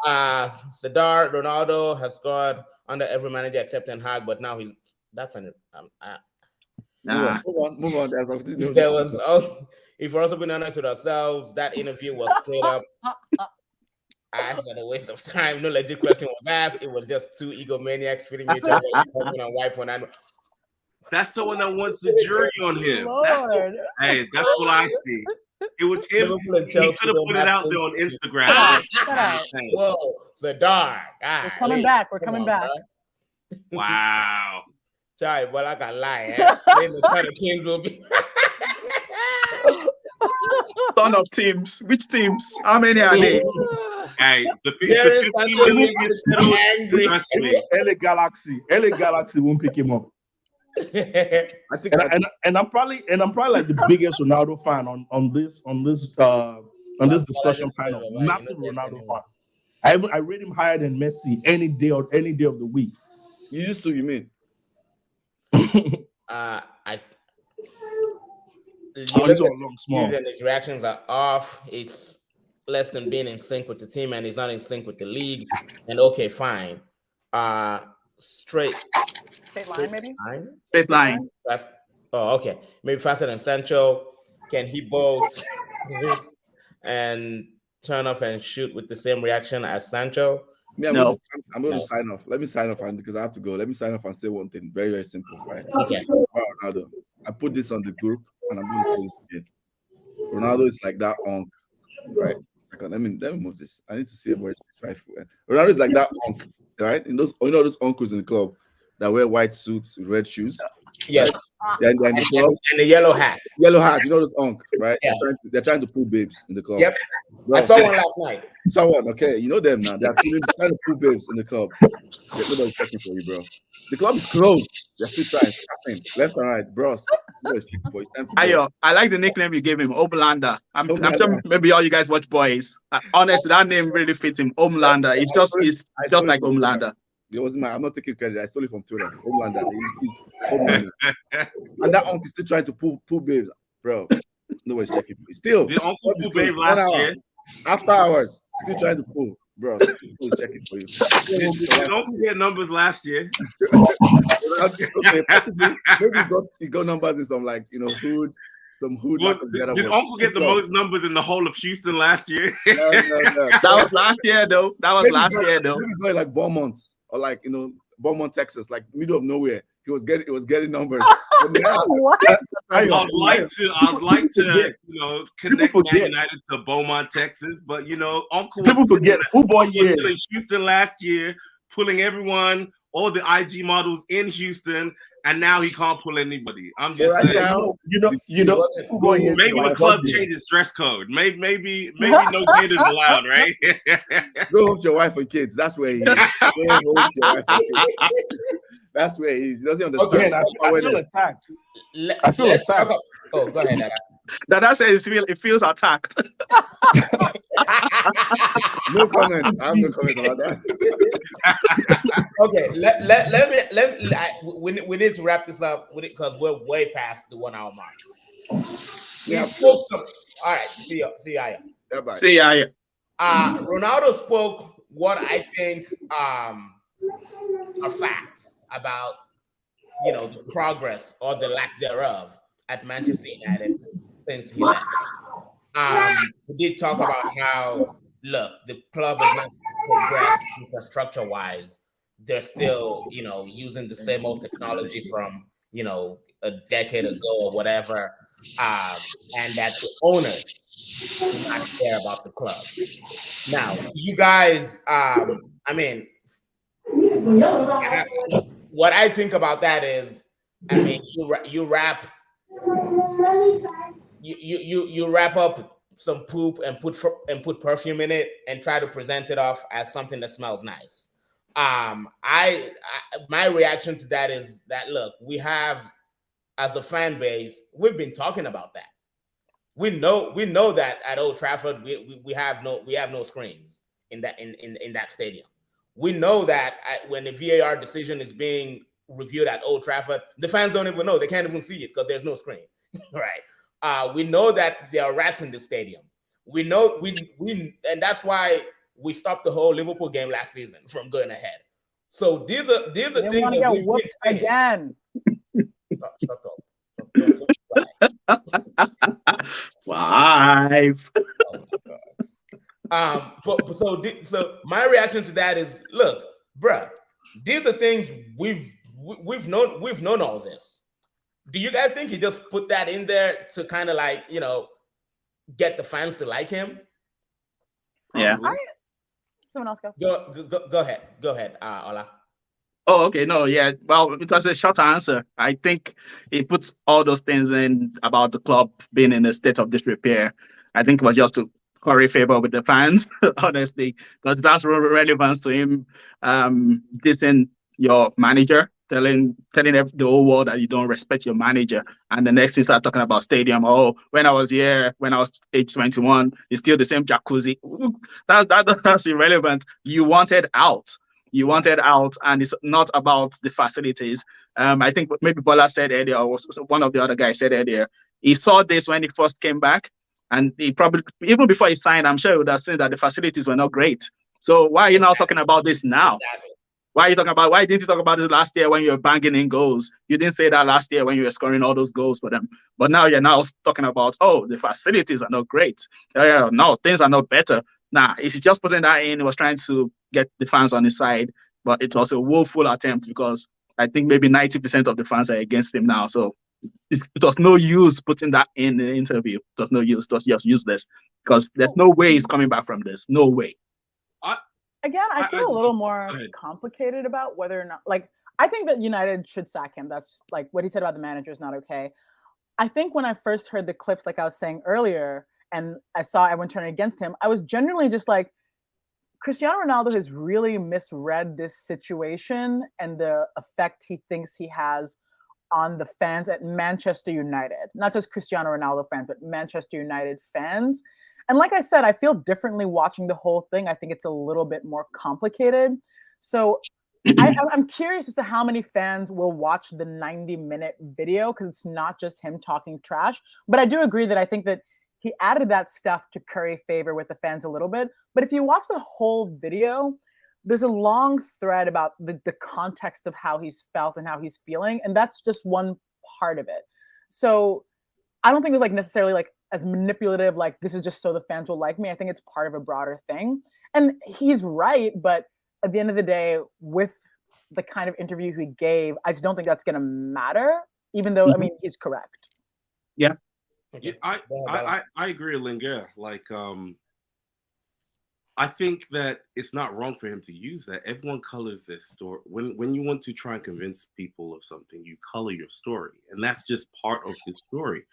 Sadar, Ronaldo has scored under every manager except Ten Hag, but now Move on. There was also, if we're also being honest with ourselves, that interview was straight up asked and a waste of time. No legit question was asked. It was just two egomaniacs feeding each other, husband and wife. That's someone that wants the jury on him. That's what I see. It was him. He could have put it out there on Instagram. Whoa, Sadar. We're coming back. We're coming back. Wow. Sorry, but I can lie. The kind of teams will be. Ton of teams. Which teams? How many are they? Hey, the 15 million angry. LA Galaxy won't pick him up. I think, and I'm probably like the biggest Ronaldo fan on this discussion panel. Massive Ronaldo fan. I rate him higher than Messi any day of the week. You used to, you mean? His reactions are off. It's less than being in sync with the team, and he's not in sync with the league. And okay, fine. Straight line, maybe? Straight line. Okay. Maybe faster than Sancho. Can he both and turn off and shoot with the same reaction as Sancho? Yeah, no. I'm going to sign off. Let me sign off because I have to go. Let me sign off and say one thing. Very, very simple, right? Okay. Ronaldo. I put this on the group and I'm going to say it again. Ronaldo is like that onk, right? Let me move this. I need to see where it's 5 foot. Ronaldo is like that onk, right? In those uncles in the club that wear white suits with red shoes. Yes. Right? And the yellow hat. Yellow hat. You know those onk, right? Yeah. They're trying to pull babes in the club. Yep. Bro, I saw one last night. Someone, okay. You know them now. They're trying to pull babes in the club. Nobody's checking for you, bro. The club is closed. They're still trying. Left and right, bros. Nobody's checking for you. It's time to go. I like the nickname you gave him, Homelander. I'm sure maybe all you guys watch Boys. Honestly, that name really fits him. Homelander. It's just like Homelander. It wasn't I'm not taking credit. I stole it from Twitter. Homelander. He's Homelander. And that uncle is still trying to pull babes. Bro, nobody's checking. Still, the uncle pull babe last year. After hours, still trying to pull. Bro, nobody's checking for you. Did uncle get numbers last year? Okay, possibly. Maybe he got numbers in some hood. Some hood. Well, did uncle get the most numbers in the whole of Houston last year? No. That was last year though. Maybe going like Beaumont or Beaumont, Texas, like middle of nowhere. He was getting numbers. What? I'd like to connect Man United to Beaumont, Texas, but uncle people forget football years in Houston last year, pulling everyone, all the IG models in Houston. And now he can't pull anybody. I'm just saying. Maybe the club changes dress code. Maybe no gators allowed, right? Go home to your wife and kids. That's where he is. Go home to your wife and kids. That's where he is. He doesn't understand. Okay, I feel attacked. I feel attacked. Oh, go ahead, Dada. Dada says it feels attacked. No comments. I have no comments about that. Okay, we need to wrap this up because we're way past the 1 hour mark. We spoke some. All right, see ya. Bye. See ya. Ronaldo spoke what I think are facts about the progress or the lack thereof at Manchester United since he left. We did talk about how, look, the club has not progressed infrastructure-wise. They're still, using the same old technology from, a decade ago or whatever, and that the owners do not care about the club. Now, you guys, what I think about that is, you wrap up some poop and put perfume in it and try to present it off as something that smells nice. My reaction to that is that, look, we have, as a fan base, we've been talking about that. We know that at Old Trafford we have no screens in that stadium. We know that when the VAR decision is being reviewed at Old Trafford, the fans don't even know. They can't even see it because there's no screen, right? We know that there are rats in the stadium. We know and that's why we stopped the whole Liverpool game last season from going ahead. So these are things that we've been saying. Again. Shut up. 5. So my reaction to that is, look, bruh, these are things we've known all this. Do you guys think he just put that in there to kind of get the fans to like him? Yeah. Someone else go ahead, Ola. Oh, okay. No, yeah. Well, it was a short answer. I think it puts all those things in about the club being in a state of disrepair. I think it was just to curry favor with the fans, honestly, because that's relevant to him dissing your manager, telling the whole world that you don't respect your manager. And the next thing, start talking about stadium. Oh, when I was here, when I was age 21, it's still the same jacuzzi. That's irrelevant. You wanted out. And it's not about the facilities. I think maybe Bola said earlier, or one of the other guys said earlier, he saw this when he first came back, and he probably, even before he signed, I'm sure he would have seen that the facilities were not great. So why are you now talking about this now? Exactly. Why didn't you talk about this last year when you were banging in goals? You didn't say that last year when you were scoring all those goals for them. But now you're talking about, oh, the facilities are not great. No, things are not better. Nah, he's just putting that in. He was trying to get the fans on his side, but it was a woeful attempt because I think maybe 90% of the fans are against him now. So it was no use putting that in the interview. It was no use. It was just useless because there's no way he's coming back from this. No way. I feel a little more complicated about whether or not, I think that United should sack him. That's what he said about the manager is not okay. I think when I first heard the clips, like I was saying earlier, and I saw everyone turning against him, I was generally just like, Cristiano Ronaldo has really misread this situation and the effect he thinks he has on the fans at Manchester United. Not just Cristiano Ronaldo fans, but Manchester United fans. And like I said, I feel differently watching the whole thing. I think it's a little bit more complicated. So I'm curious as to how many fans will watch the 90-minute video because it's not just him talking trash. But I do agree that I think that he added that stuff to curry favor with the fans a little bit. But if you watch the whole video, there's a long thread about the context of how he's felt and how he's feeling. And that's just one part of it. So I don't think it was like necessarily like as manipulative, like this is just so the fans will like me. I think it's part of a broader thing. And he's right, but at the end of the day, with the kind of interview he gave, I just don't think that's going to matter, even though, I mean, he's correct. Yeah. Yeah, I agree, Linga. Like, I think that it's not wrong for him to use that. Everyone colors their story. When you want to try and convince people of something, you color your story. And that's just part of his story.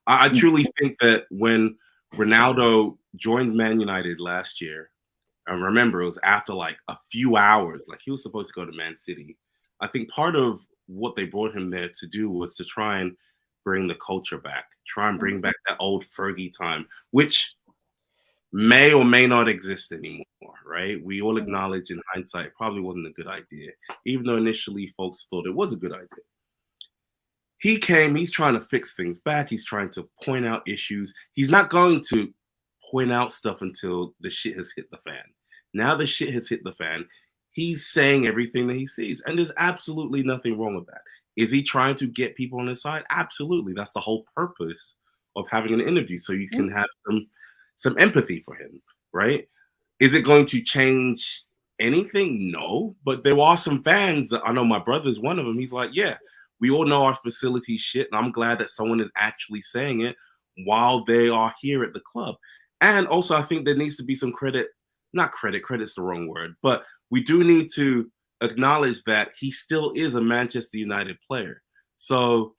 I truly think that when Ronaldo joined Man United last year, and remember, it was after like a few hours, like he was supposed to go to Man City. I think part of what they brought him there to do was to try and bring the culture back, try and bring back that old Fergie time, which may or may not exist anymore, right? We all acknowledge in hindsight it probably wasn't a good idea, even though initially folks thought it was a good idea. He came, he's trying to fix things back. He's trying to point out issues. He's not going to point out stuff until the shit has hit the fan. Now the shit has hit the fan. He's saying everything that he sees, and there's absolutely nothing wrong with that. Is he trying to get people on his side? Absolutely. That's the whole purpose of having an interview, so you can have some empathy for him, right? Is it going to change anything? No, but there are some fans that I know. My brother's one of them. He's like, yeah, we all know our facility shit, and I'm glad that someone is actually saying it while they are here at the club. And also, I think there needs to be some credit. Not credit, credit's the wrong word, but we do need to acknowledge that he still is a Manchester United player. So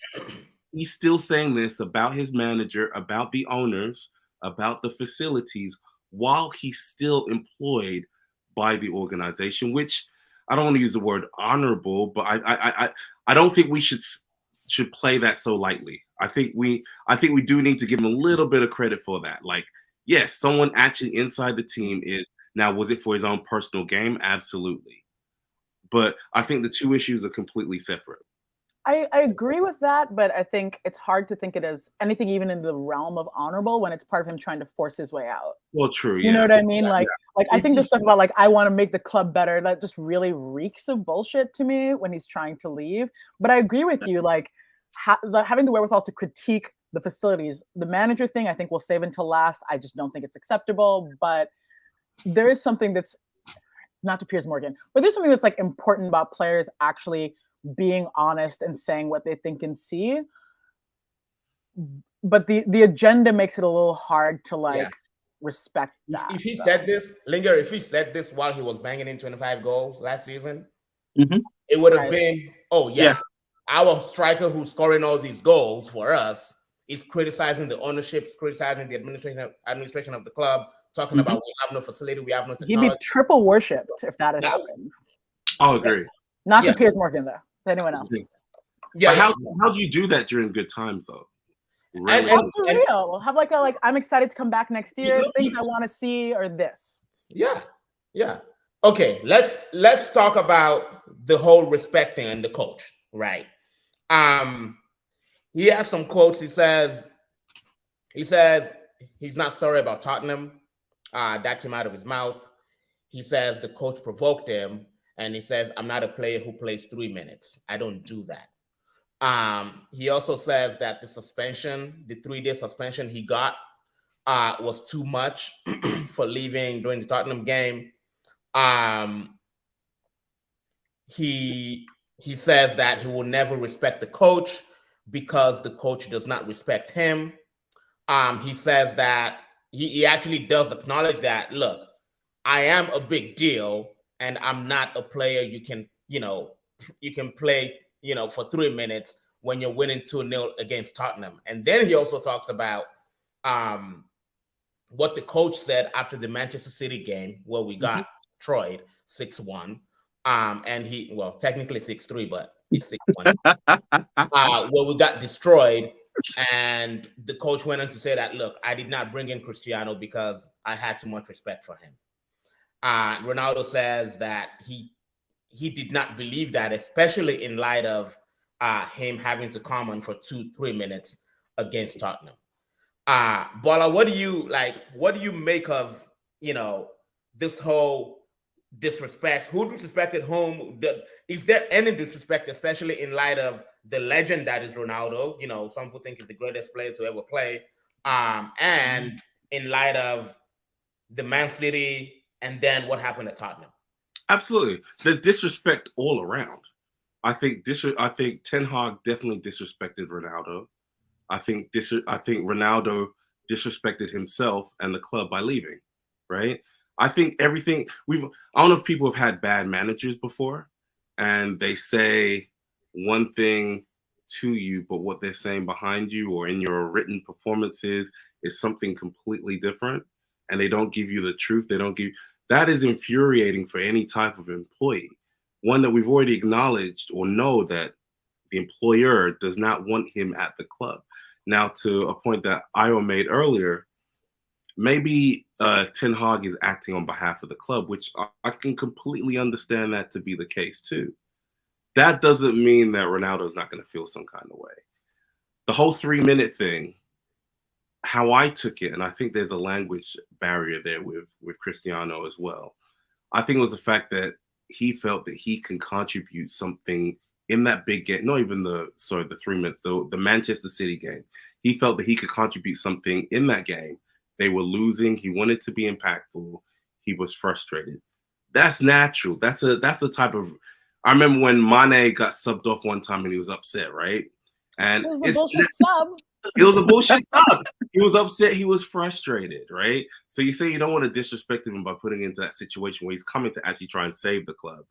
he's still saying this about his manager, about the owners, about the facilities, while he's still employed by the organization, which I don't want to use the word honorable, but I don't think we should play that so lightly. I think we do need to give him a little bit of credit for that. Like, yes, someone actually inside the team is. Now, was it for his own personal game? Absolutely. But I think the two issues are completely separate. I agree with that, but I think it's hard to think it as anything even in the realm of honorable when it's part of him trying to force his way out. Well, true. You know what I mean? Like I think there's stuff about like, I want to make the club better. That just really reeks of bullshit to me when he's trying to leave. But I agree with you, like having the wherewithal to critique the facilities. The manager thing, I think we'll save until last. I just don't think it's acceptable, but there is something that's not to Piers Morgan, but there's something that's like important about players actually being honest and saying what they think and see. But the agenda makes it a little hard to like respect that. If he said this, Linger, if he said this while he was banging in 25 goals last season, it would have been, our striker who's scoring all these goals for us is criticizing the ownership, criticizing the administration of the club, talking about we have no facility, we have no technology. He'd be triple worshipped if that had happened. I'll agree. Not to Piers Morgan though, to anyone else. Yeah. How do you do that during good times though? Really? And real. Have like I'm excited to come back next year. Things I want to see are this. Yeah. Okay, let's talk about the whole respect thing and the coach, right? He has some quotes. He says he's not sorry about Tottenham. That came out of his mouth. He says the coach provoked him, and he says, I'm not a player who plays 3 minutes. I don't do that. He also says that the 3-day suspension he got was too much for leaving during the Tottenham game. He says that he will never respect the coach because the coach does not respect him. He says that he actually does acknowledge that, look, I am a big deal and I'm not a player you can play, for 3 minutes when you're winning 2-0 against Tottenham. And then he also talks about what the coach said after the Manchester City game where we got destroyed 6-1. And technically 6-3, but it's 6-1. Where we got destroyed. And the coach went on to say that, look, I did not bring in Cristiano because I had too much respect for him. Ronaldo says that he he did not believe that, especially in light of him having to come on for 2-3 minutes against Tottenham. Bola, what do you make of, this whole disrespect? Who disrespected whom? Is there any disrespect, especially in light of the legend that is Ronaldo? Some people think he's the greatest player to ever play. And in light of the Man City and then what happened at Tottenham. Absolutely. There's disrespect all around. I think Ten Hag definitely disrespected Ronaldo. I think Ronaldo disrespected himself and the club by leaving, right? I think everything I don't know if people have had bad managers before and they say one thing to you, but what they're saying behind you or in your written performances is something completely different, and they don't give you the truth. That is infuriating for any type of employee. One that we've already acknowledged or know that the employer does not want him at the club. Now, to a point that Io made earlier, maybe Ten Hag is acting on behalf of the club, which I can completely understand that to be the case too. That doesn't mean that Ronaldo's not going to feel some kind of way. The whole 3-minute thing, how I took it, and I think there's a language barrier there with Cristiano as well. I think it was the fact that he felt that he can contribute something in that big game, not even the 3 minutes, the Manchester City game. He felt that he could contribute something in that game. They were losing. He wanted to be impactful. He was frustrated. That's natural. That's the type of. I remember when Mane got subbed off one time and he was upset, right? And it was a bullshit sub. It was a bullshit sub. He was upset. He was frustrated, right? So you say you don't want to disrespect him by putting him into that situation where he's coming to actually try and save the club.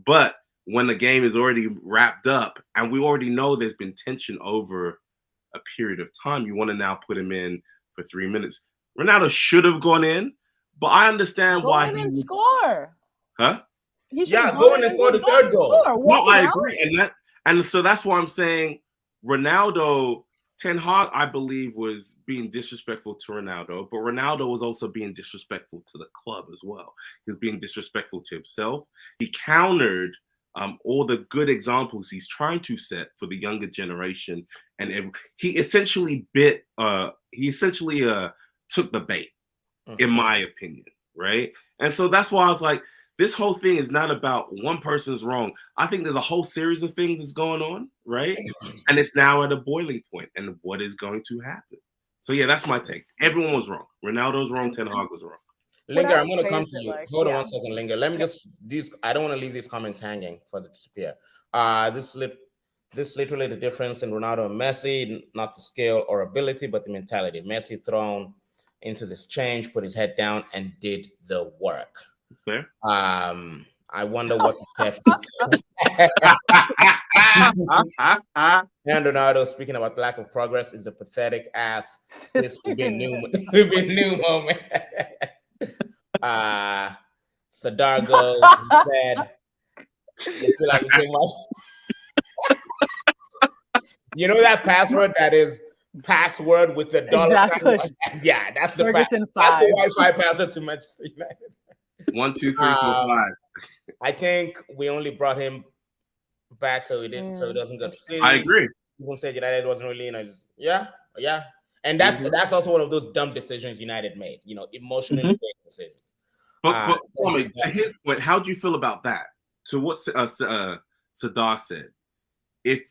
But when the game is already wrapped up and we already know there's been tension over a period of time, you want to now put him in for 3 minutes. Ronaldo should have gone in, but I understand why he didn't score. Huh? Go in and score the third goal. No, I agree, and so that's why I'm saying Ronaldo. Ten Hag, I believe, was being disrespectful to Ronaldo, but Ronaldo was also being disrespectful to the club as well. He was being disrespectful to himself. He countered all the good examples he's trying to set for the younger generation, and he essentially took the bait, in my opinion, right? And so that's why I was like, this whole thing is not about one person's wrong. I think there's a whole series of things that's going on, right? And it's now at a boiling point, and what is going to happen? So yeah, that's my take. Everyone was wrong. Ronaldo's wrong. Ten Hag was wrong. Linger, I'm going to come to you. Hold on 1 second, Linger. Let me I don't want to leave these comments hanging for the disappear. This literally the difference in Ronaldo and Messi, not the skill or ability, but the mentality. Messi thrown into this change, put his head down, and did the work. Fair. I wonder what the chef did. And Ronaldo, speaking about lack of progress, is a pathetic ass. This will be a new moment. Sadar goes, said, you know that password that is password with the dollar exactly. sign? Yeah, that's the That's the Wi-Fi password to Manchester United. 1, 2, 3, 4, 5. I think we only brought him back so he doesn't go to City. I agree. People said United wasn't really, yeah. And that's also one of those dumb decisions United made, emotionally based decisions. But to his point, how do you feel about that? To what Sadar said, if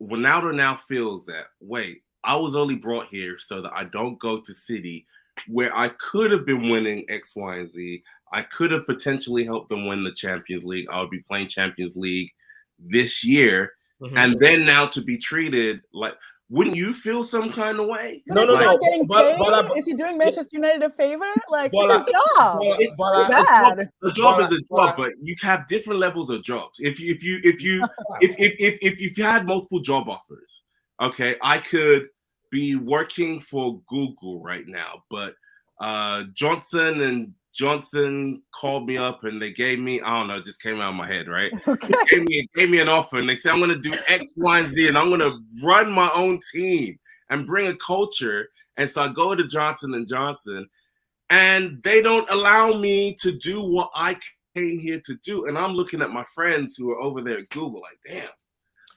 Ronaldo now feels that, wait, I was only brought here so that I don't go to City, where I could have been winning X, Y, and Z. I could have potentially helped them win the Champions League. I would be playing Champions League this year. And then now to be treated like, wouldn't you feel some kind of way? No. Is he doing Manchester United a favor? Like, it's a job. It's bad. The job is a job, but you have different levels of jobs. If you had multiple job offers, okay, I could be working for Google right now, but Johnson called me up and they gave me, I don't know, it just came out of my head, right? Okay. Gave me an offer and they said, I'm going to do X, Y, and Z and I'm going to run my own team and bring a culture. And so I go to Johnson & Johnson and they don't allow me to do what I came here to do. And I'm looking at my friends who are over there at Google, like, damn,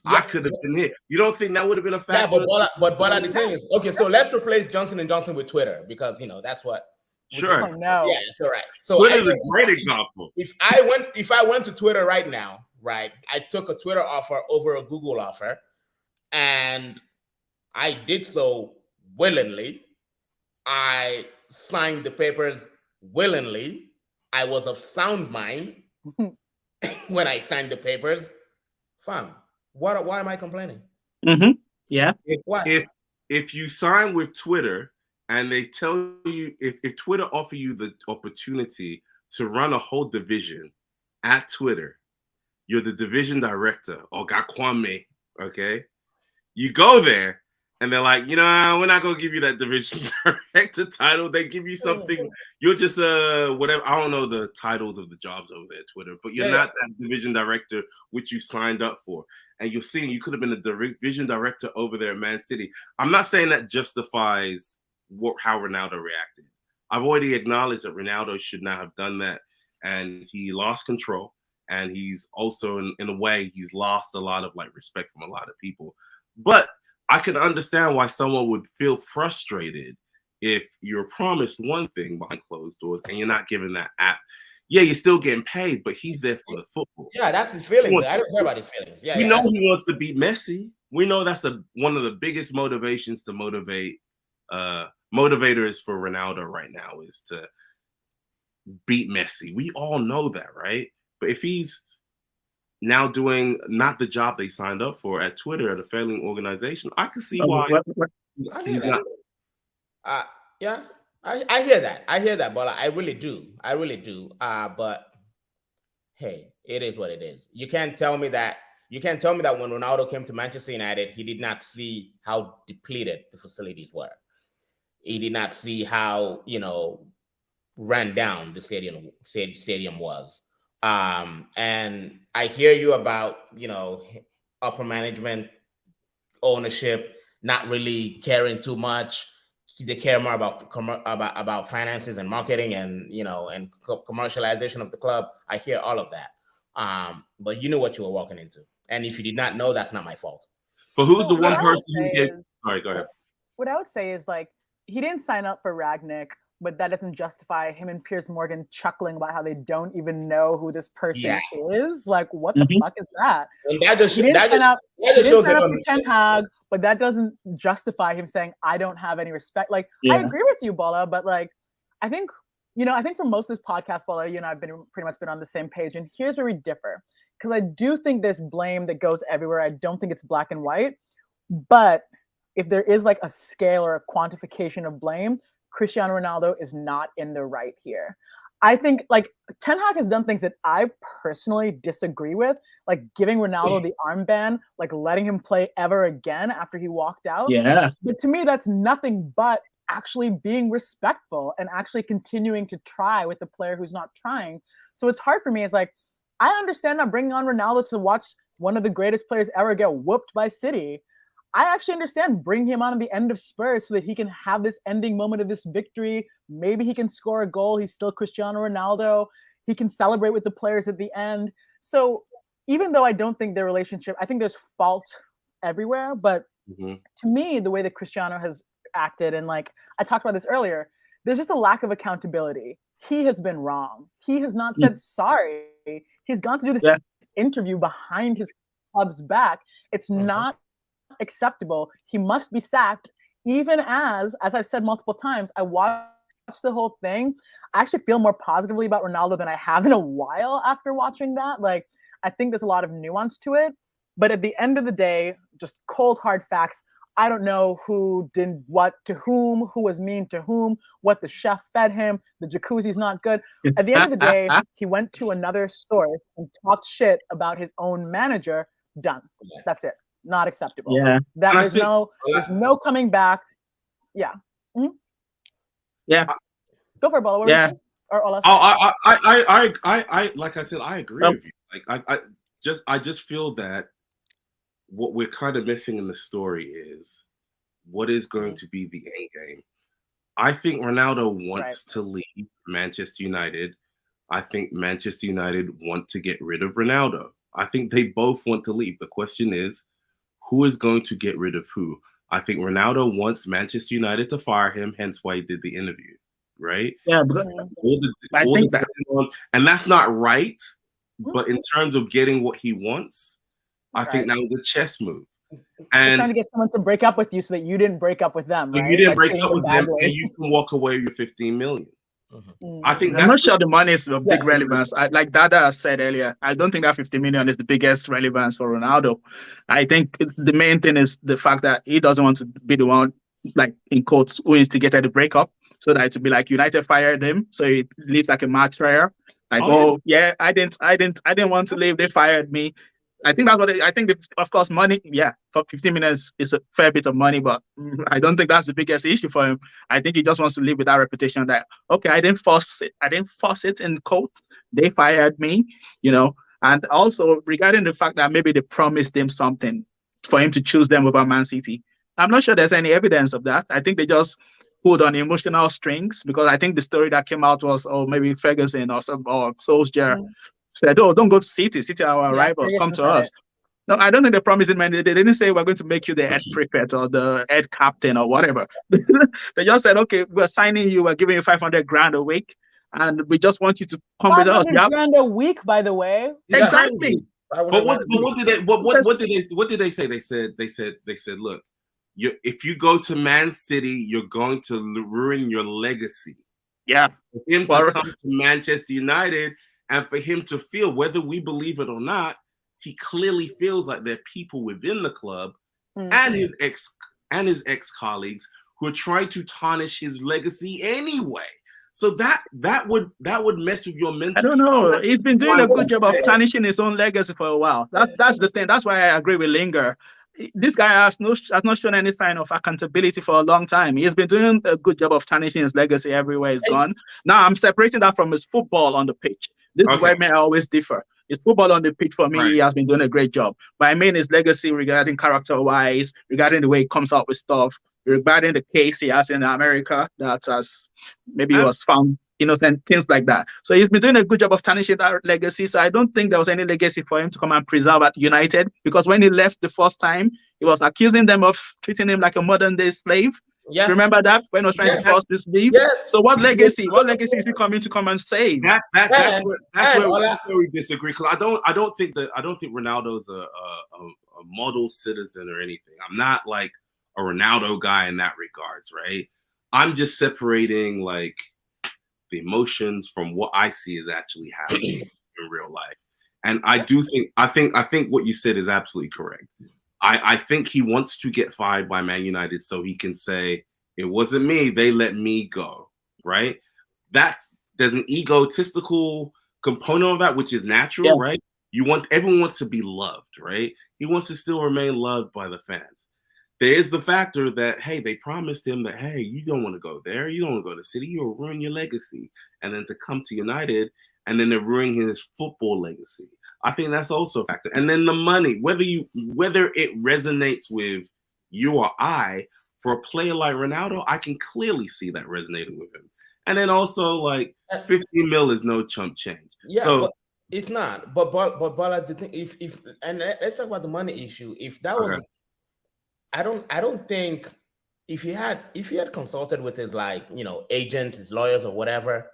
I could have been here. You don't think that would have been a factor? Yeah, but the thing is, okay, so let's replace Johnson & Johnson with Twitter, because that's what. Sure. Oh, no. Yeah, it's all right. So Twitter is a great example. If I went to Twitter right now, right, I took a Twitter offer over a Google offer, and I did so willingly. I signed the papers willingly. I was of sound mind when I signed the papers. Fam, why am I complaining? Mm-hmm. Yeah. If you sign with Twitter and they tell you, if Twitter offer you the opportunity to run a whole division at Twitter, you're the division director, Oga Kwame, okay? You go there and they're like, we're not going to give you that division director title. They give you something. You're just whatever. I don't know the titles of the jobs over there at Twitter, but you're not that division director which you signed up for. And you're seeing you could have been a division director over there at Man City. I'm not saying that justifies how Ronaldo reacted. I've already acknowledged that Ronaldo should not have done that, and he lost control. And he's also, in a way, he's lost a lot of respect from a lot of people. But I can understand why someone would feel frustrated if you're promised one thing behind closed doors and you're not given that app. Yeah, you're still getting paid, but he's there for the football. Yeah, that's his feelings. I don't care about his feelings. Yeah, we know he wants to beat Messi. We know that's one of the biggest motivations to motivate motivators for Ronaldo right now is to beat Messi. We all know that, right? But if he's now doing not the job they signed up for at Twitter at a failing organization, I can see why he's not. Yeah, I hear that. I hear that, but I really do. But hey, it is what it is. You can't tell me that when Ronaldo came to Manchester United, he did not see how depleted the facilities were. He did not see how ran down the stadium was. And I hear you about upper management, ownership not really caring too much. They care more about finances and marketing and and commercialization of the club. I hear all of that. But you knew what you were walking into, and if you did not know, that's not my fault. But who's the one person who gave? Sorry, go ahead. What I would say is he didn't sign up for Ragnick, but that doesn't justify him and Piers Morgan chuckling about how they don't even know who this person is. What the fuck is that? And that just shows for Ten Hag, but that doesn't justify him saying, I don't have any respect. I agree with you, Bola, but I think for most of this podcast, Bola, you and I have pretty much been on the same page. And here's where we differ. Because I do think there's blame that goes everywhere. I don't think it's black and white. But if there is a scale or a quantification of blame, Cristiano Ronaldo is not in the right here. I think Ten Hag has done things that I personally disagree with, like giving Ronaldo the armband, letting him play ever again after he walked out. Yeah. But to me, that's nothing but actually being respectful and actually continuing to try with the player who's not trying. So it's hard for me. It's I understand not bringing on Ronaldo to watch one of the greatest players ever get whooped by City. I actually understand bringing him on at the end of Spurs so that he can have this ending moment of this victory. Maybe he can score a goal. He's still Cristiano Ronaldo. He can celebrate with the players at the end. So even though I don't think their relationship, I think there's fault everywhere. But to me, the way that Cristiano has acted, and I talked about this earlier, there's just a lack of accountability. He has been wrong. He has not said sorry. He's gone to do this interview behind his club's back. It's not acceptable. He must be sacked. Even as I've said multiple times, I watched the whole thing. I actually feel more positively about Ronaldo than I have in a while after watching that. I think there's a lot of nuance to it. But at the end of the day, just cold hard facts. I don't know who did what to whom, who was mean to whom, what the chef fed him, the jacuzzi's not good. At the end of the day, he went to another source and talked shit about his own manager. Done. That's it. Not acceptable. Yeah. There's no coming back. Yeah. Mm-hmm. Yeah. Go for it, Bola. Yeah. I like I said, I agree with you. I just feel that what we're kind of missing in the story is what is going to be the end game. I think Ronaldo wants to leave Manchester United I think Manchester United want to get rid of Ronaldo. I think they both want to leave. The question is, who is going to get rid of who? I think Ronaldo wants Manchester United to fire him, hence why he did the interview, right? Yeah, but I think that, and that's not right. But in terms of getting what he wants, I think that was a chess move. And trying to get someone to break up with you so that you didn't break up with them, right? You didn't break up with them, and you can walk away with your 15 million. I think I'm not sure the money is of big relevance. Like Dada said earlier, I don't think that 50 million is the biggest relevance for Ronaldo. I think the main thing is the fact that he doesn't want to be the one, like in quotes, who instigated the breakup, so that it would be like United fired him, so it leaves like a martyr. Like, I didn't want to leave. They fired me. I think that's what I think. Of course, money. Yeah, for 15 minutes is a fair bit of money, but I don't think that's the biggest issue for him. I think he just wants to live with that reputation that, okay, I didn't force it. I didn't force it in quotes. They fired me, you know. And also regarding the fact that maybe they promised him something for him to choose them over Man City, I'm not sure there's any evidence of that. I think they just pulled on emotional strings, because I think the story that came out was, maybe Ferguson or Solskjaer said, don't go to City. City are our rivals. Come to us. No, I don't think they promised him, and they didn't say we're going to make you the head prefect or the head captain or whatever. They just said, okay, we're signing you. We're giving you 500 grand a week, and we just want you to come with us. 500 grand a week, by the way. Exactly. But what did they say? They said, look, if you go to Man City, you're going to ruin your legacy. Yeah. For him to come to Manchester United, and for him to feel, whether we believe it or not, he clearly feels like there are people within the club and his ex colleagues who are trying to tarnish his legacy anyway. So that would mess with your mental. I don't know. He's been doing a good job of tarnishing his own legacy for a while. That's the thing. That's why I agree with Linger. This guy has not shown any sign of accountability for a long time. He's been doing a good job of tarnishing his legacy everywhere he's gone. Now I'm separating that from his football on the pitch. This is where I always differ. His football on the pitch, for me, he has been doing a great job. But I mean his legacy regarding character-wise, regarding the way he comes out with stuff, regarding the case he has in America that has maybe was found innocent, things like that. So he's been doing a good job of tarnishing that legacy. So I don't think there was any legacy for him to come and preserve at United, because when he left the first time, he was accusing them of treating him like a modern-day slave. Yeah. Remember that when I was trying to force this leave? Yes. So what legacy? What legacy is he coming to come and save? That's where we disagree. Because I don't think Ronaldo's a model citizen or anything. I'm not like a Ronaldo guy in that regards, right? I'm just separating like the emotions from what I see is actually happening in real life. And I think what you said is absolutely correct. I think he wants to get fired by Man United so he can say, it wasn't me, they let me go, right? There's an egotistical component of that, which is natural, right? Everyone wants to be loved, right? He wants to still remain loved by the fans. There is the factor that, hey, they promised him that, hey, you don't want to go there, you don't want to go to City, you'll ruin your legacy. And then to come to United, and then they're ruining his football legacy. I think that's also a factor. And then the money, whether it resonates with you or I, for a player like Ronaldo, I can clearly see that resonating with him. And then also, like, 50 mil is no chump change. Yeah, so, but it's not. But like the thing, if and let's talk about the money issue. If that was, I don't think if he had consulted with his agent, his lawyers, or whatever.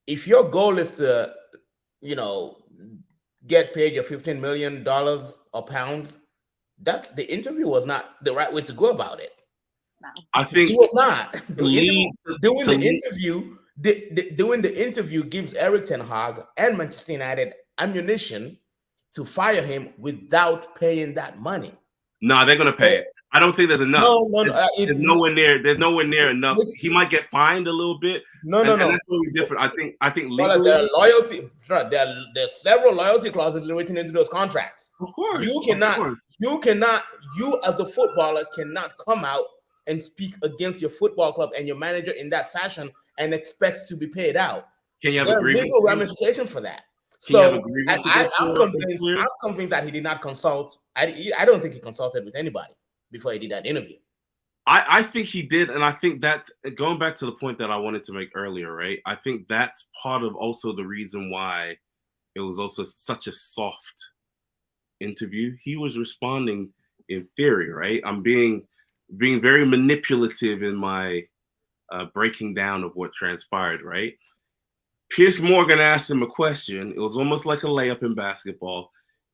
If your goal is to, get paid your $15 million or pounds, that the interview was not the right way to go about it. No. I think it was not. Doing the interview gives Erik ten Hag and Manchester United ammunition to fire him without paying that money. No, they're gonna pay it. I don't think there's enough. There's nowhere near enough. He might get fined a little bit. No. That's really different. I think legally, there are loyalty. There's several loyalty clauses written into those contracts. Of course, you as a footballer cannot come out and speak against your football club and your manager in that fashion and expect to be paid out. Can you have there are legal ramifications for that? So I'm convinced that he did not consult. I don't think he consulted with anybody before he did that interview. I think he did, and I think that going back to the point that I wanted to make earlier, right? I think that's part of also the reason why it was also such a soft interview. He was responding in theory, right? I'm being very manipulative in my breaking down of what transpired, right? Piers Morgan asked him a question. It was almost like a layup in basketball,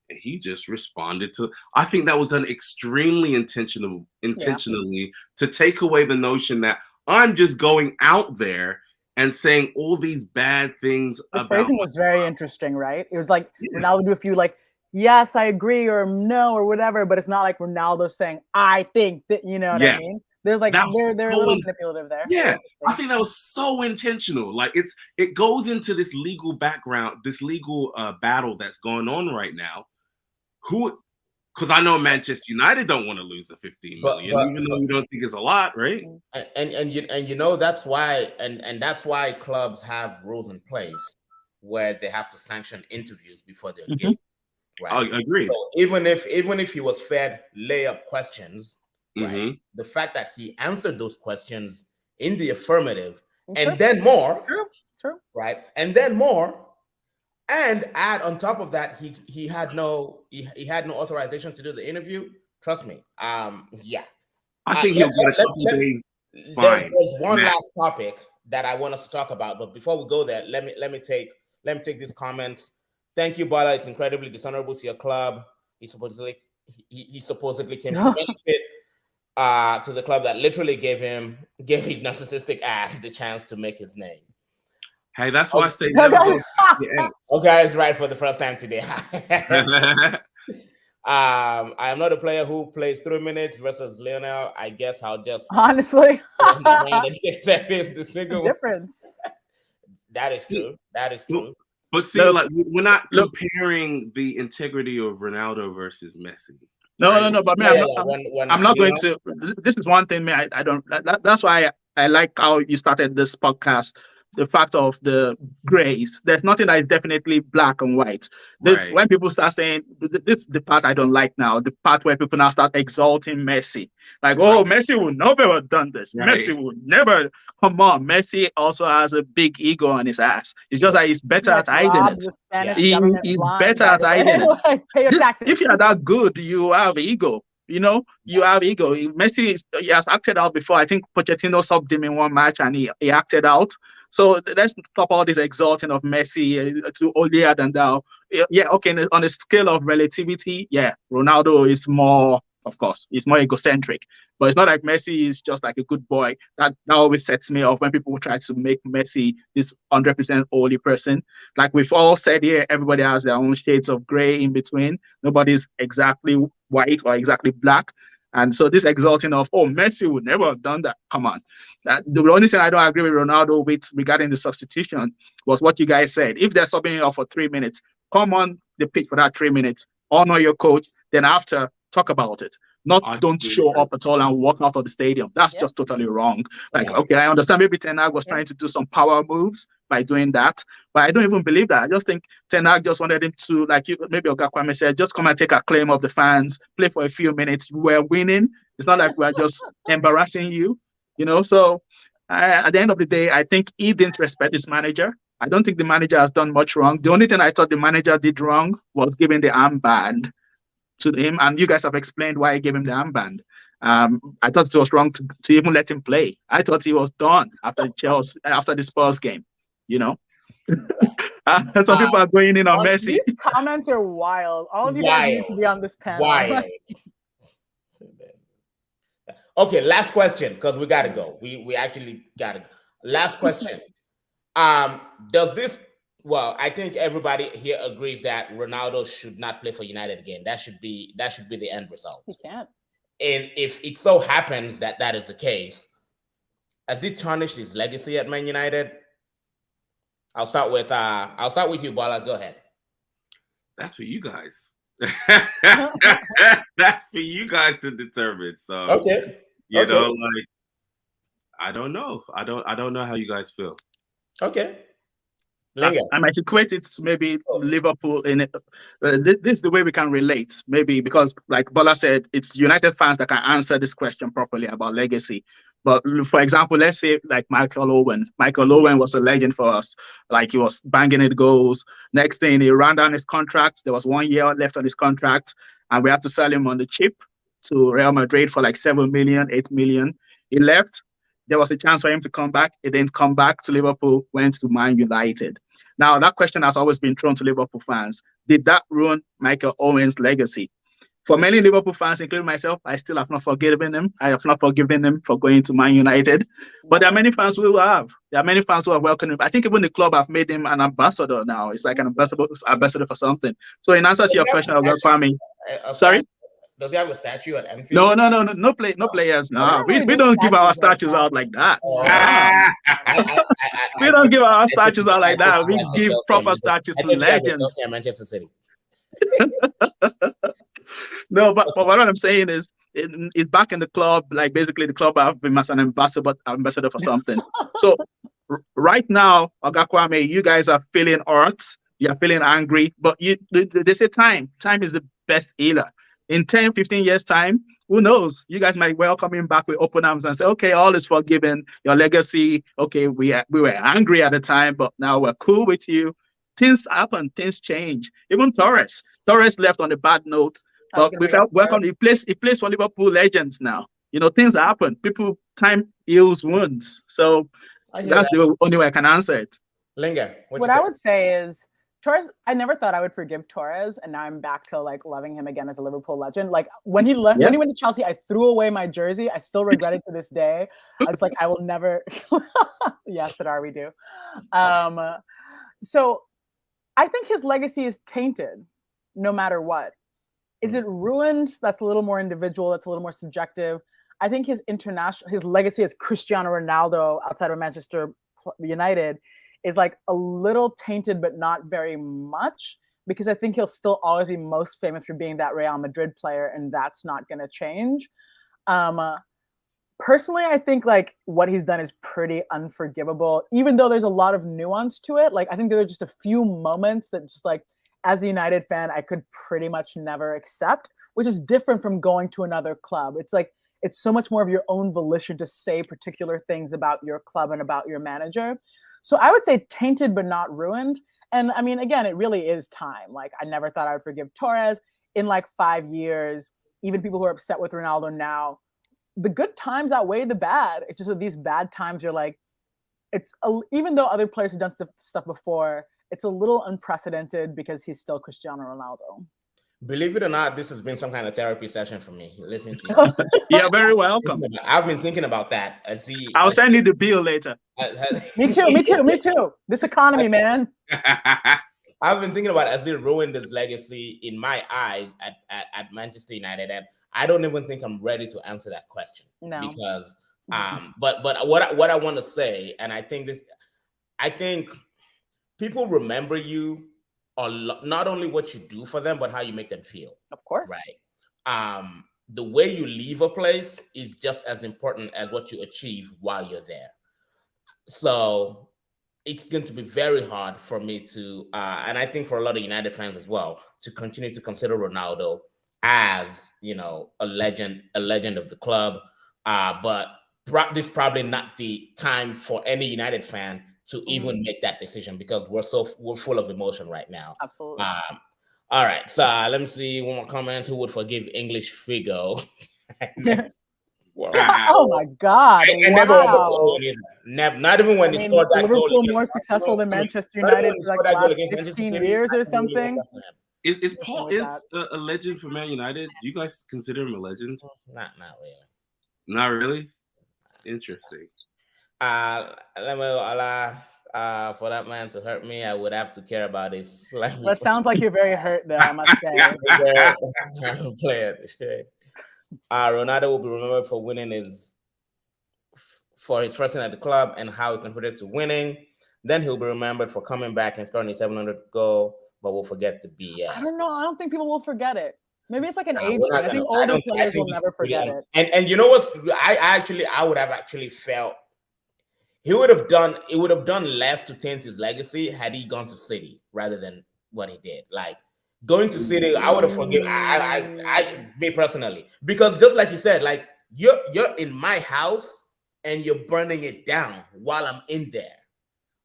and he just responded to. I think that was done extremely intentionally to take away the notion that I'm just going out there and saying all these bad things the about. phrasing was very interesting, right? It was like Ronaldo do a few like, yes, I agree, or no, or whatever, but it's not like Ronaldo saying, I think that, you know what I mean? There's like they're a little manipulative there. Yeah, I think that was so intentional. Like it goes into this legal background, this legal battle that's going on right now. Because I know Manchester United don't want to lose the 15 million, even though we don't think it's a lot, right? And you know that's why that's why clubs have rules in place where they have to sanction interviews before they're given. Right. I agree. So even if he was fed layup questions, right? The fact that he answered those questions in the affirmative and then more, right? And then more, and add on top of that, he had no authorization to do the interview. Trust me. Yeah. I think he'll get a couple days. Fine. There's one last topic that I want us to talk about, but before we go there, let me take these comments. Thank you, Bala. It's incredibly dishonorable to your club. He supposedly came to benefit to the club that literally gave his narcissistic ass the chance to make his name. Hey, that's why I say never go back to your ex. Okay, it's right for the first time today. I am not a player who plays 3 minutes versus Lionel. I guess I'll just honestly the single difference. That is true. That is true. But see, like we're not comparing the integrity of Ronaldo versus Messi. No. But I'm not going to. This is one thing, man. I don't. That's why I like how you started this podcast. The fact of the grays. There's nothing that is definitely black and white. When people start saying this, the part I don't like now, the part where people now start exalting Messi, like, oh, Messi would never have done this. Messi would never. Come on, Messi also has a big ego on his ass. It's just that he's better at hiding it. He's better at hiding it. Pay your taxes. If you're that good, you have ego. You know, you have ego. Messi he has acted out before. I think Pochettino subbed him in one match and he acted out. So let's stop all this exalting of Messi to holier than thou. Yeah, okay, on a scale of relativity, yeah, Ronaldo is more, of course, he's more egocentric. But it's not like Messi is just like a good boy. That always sets me off when people try to make Messi this 100% holy person. Like we've all said here, everybody has their own shades of gray in between. Nobody's exactly white or exactly black. And so this exalting of, oh, Messi would never have done that. Come on. The only thing I don't agree with Ronaldo with regarding the substitution was what you guys said. If they're subbing off for 3 minutes, come on the pitch for that 3 minutes, honor your coach, then after, talk about it. Don't show up at all and walk out of the stadium. That's just totally wrong. Like, okay, I understand maybe Ten Hag was trying to do some power moves by doing that, but I don't even believe that. I just think Ten Hag just wanted him to, like maybe Oga Kwame said, just come and take acclaim of the fans, play for a few minutes. We're winning. It's not like we're just embarrassing you, you know? So at the end of the day, I think he didn't respect his manager. I don't think the manager has done much wrong. The only thing I thought the manager did wrong was giving the armband to him, and you guys have explained why I gave him the armband. I thought it was wrong to even let him play. I thought he was done after Chelsea, after the Spurs game, you know. Some people are going in on Messi. These comments are wild. All of you guys need to be on this panel. Okay, last question, because we gotta go. We actually gotta go. Last question. Does this? Well, I think everybody here agrees that Ronaldo should not play for United again. That should be the end result. He can't. And if it so happens that that is the case, has it tarnished his legacy at Man United? I'll start with you, Bala. Go ahead. That's for you guys. That's for you guys to determine. So okay, you know, like I don't know. I don't know how you guys feel. Okay. I might equate it to maybe Liverpool in it. This is the way we can relate, maybe because, like Bola said, it's United fans that can answer this question properly about legacy. But for example, let's say like Michael Owen. Michael Owen was a legend for us. Like he was banging in goals. Next thing, he ran down his contract. There was 1 year left on his contract, and we had to sell him on the cheap to Real Madrid for like 7 million, 8 million. He left. There was a chance for him to come back. He didn't come back to Liverpool, went to Man United. Now, that question has always been thrown to Liverpool fans. Did that ruin Michael Owen's legacy? For many Liverpool fans, including myself, I still have not forgiven him. I have not forgiven him for going to Man United. But there are many fans who have. There are many fans who have welcomed him. I think even the club have made him an ambassador now. It's like an ambassador for something. So in answer to your question, Kwame, sorry? Does he have a statue at Anfield? No players. No, we don't give our statues out like that. We don't give our statues out like that. We give proper statues to legends. Manchester City. No, but what I'm saying is, it's back in the club. Like basically, the club have him as an ambassador for something. So right now, Oga Kwame, you guys are feeling hurt. You're feeling angry, but they say time is the best healer. In 10, 15 years' time, who knows? You guys might welcome him back with open arms and say, okay, all is forgiven. Your legacy, okay, we were angry at the time, but now we're cool with you. Things happen, things change. Even Torres left on a bad note, but we felt welcome. He plays for Liverpool legends now. You know, things happen. Time heals wounds. So that's the only way I can answer it. Linger, what I would say is, Torres, I never thought I would forgive Torres, and now I'm back to like loving him again as a Liverpool legend. Like when he left, when he went to Chelsea, I threw away my jersey. I still regret it to this day. I was like, I will never. Yes, Sadar, we do. So I think his legacy is tainted, no matter what. Is it ruined? That's a little more individual. That's a little more subjective. I think his legacy as Cristiano Ronaldo outside of Manchester United is like a little tainted, but not very much, because I think he'll still always be most famous for being that Real Madrid player, and that's not going to change. Personally, I think like what he's done is pretty unforgivable, even though there's a lot of nuance to it. Like I think there are just a few moments that just like, as a United fan, I could pretty much never accept, which is different from going to another club. It's like, it's so much more of your own volition to say particular things about your club and about your manager. So I would say tainted, but not ruined. And I mean, again, it really is time. Like I never thought I would forgive Torres. In like 5 years, even people who are upset with Ronaldo now, the good times outweigh the bad. It's just that these bad times, you're like, even though other players have done stuff before, it's a little unprecedented because he's still Cristiano Ronaldo. Believe it or not, this has been some kind of therapy session for me. Listening to you. You're very welcome. I've been thinking about that. I'll send you the bill later. Me too. This economy, man. I've been thinking about as they ruined his legacy in my eyes at Manchester United, and I don't even think I'm ready to answer that question. No. Because but what I want to say, and I think people remember you not only what you do for them, but how you make them feel. Of course. Right. The way you leave a place is just as important as what you achieve while you're there. So it's going to be very hard for me to, and I think for a lot of United fans as well, to continue to consider Ronaldo as, a legend of the club. But this is probably not the time for any United fan to even make that decision, because we're full of emotion right now. Absolutely. All right, so let me see one more comment. Who would forgive English Figo? Oh my God! Wow. Never, not even when he scored that goal. Liverpool more successful than Manchester United for like the last 15 years or something. Is Paul a legend for Man United? Do you guys consider him a legend? Not really. Not really. Interesting. For that man to hurt me, I would have to care about his language. That sounds like you're very hurt there, I must say. Ronaldo will be remembered for for his first at the club and how he contributed to winning. Then he'll be remembered for coming back and scoring his 700th goal, but we'll forget the BS. I don't know. I don't think people will forget it. Maybe it's like an age thing. I think older players will never forget it. And you know what? I would have actually felt he would have done less to taint his legacy had he gone to City rather than what he did. Like going to City, I would have forgiven me personally, because just like you said, like you're in my house and you're burning it down while I'm in there,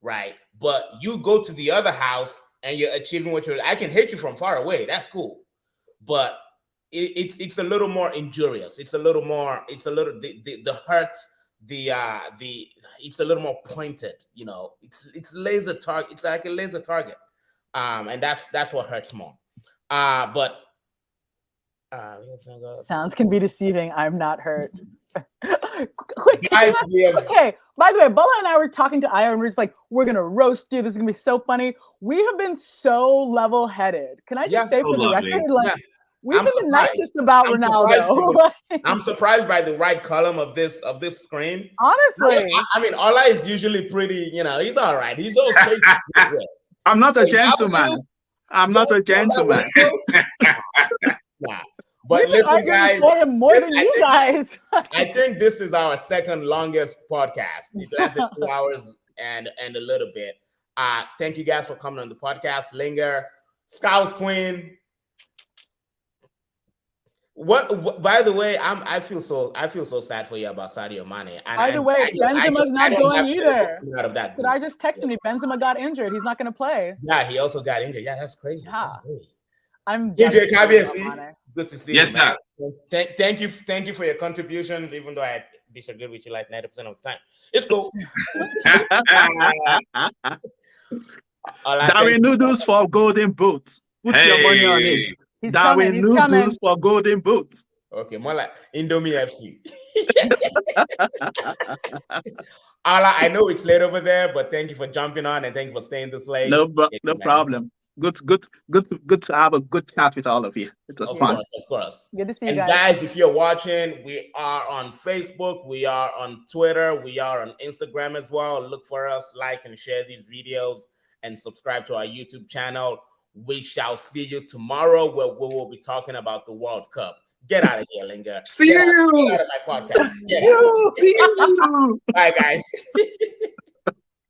right? But you go to the other house and you're achieving what I can hate you from far away. That's cool, but it's a little more injurious. It's a little the hurt. It's a little more pointed, you know. It's laser target. It's like a laser target, and that's what hurts more. But sounds can be deceiving. I'm not hurt. Quick, guys, okay. By the way, Bella and I were talking to Io, and we're just like, we're gonna roast you. This is gonna be so funny. We have been so level-headed. Can I just say for the record, like, we've been the nicest about Ronaldo. I'm surprised by the right column of this screen. Honestly, I mean, Ola is usually pretty. You know, he's all right. He's okay. I'm not a gentleman. I'm not a gentleman. Nah. But listen, guys, for him more than you guys. I think this is our second longest podcast. It lasted 2 hours and a little bit. Thank you guys for coming on the podcast. Linger, Scouse Queen. What? By the way, I feel so sad for you about Sadio Mane. By the way, Benzema's not going either. Out of that group. I just texted me. Benzema got injured. He's not going to play. Yeah, he also got injured. Yeah, that's crazy. Yeah. I'm DJ Kabiesi. Good to see you. Yes, sir. Thank you for your contributions, even though I disagreed with you like 90% of the time. It's cool. Darwin Noodles for golden boots. Put your money on it. Darwin Noodles for golden boots. Okay, more like Indomie FC. Ala, I know it's late over there, but thank you for jumping on and thank you for staying this late. No problem. Good to have a good chat with all of you. It was fun. Of course. Good to see you guys, if you're watching, we are on Facebook, we are on Twitter, we are on Instagram as well. Look for us, like and share these videos, and subscribe to our YouTube channel. We shall see you tomorrow, where we will be talking about the World Cup. Get out of here, Linger. See you. Get out of my podcast. Get out. See you. Bye, guys.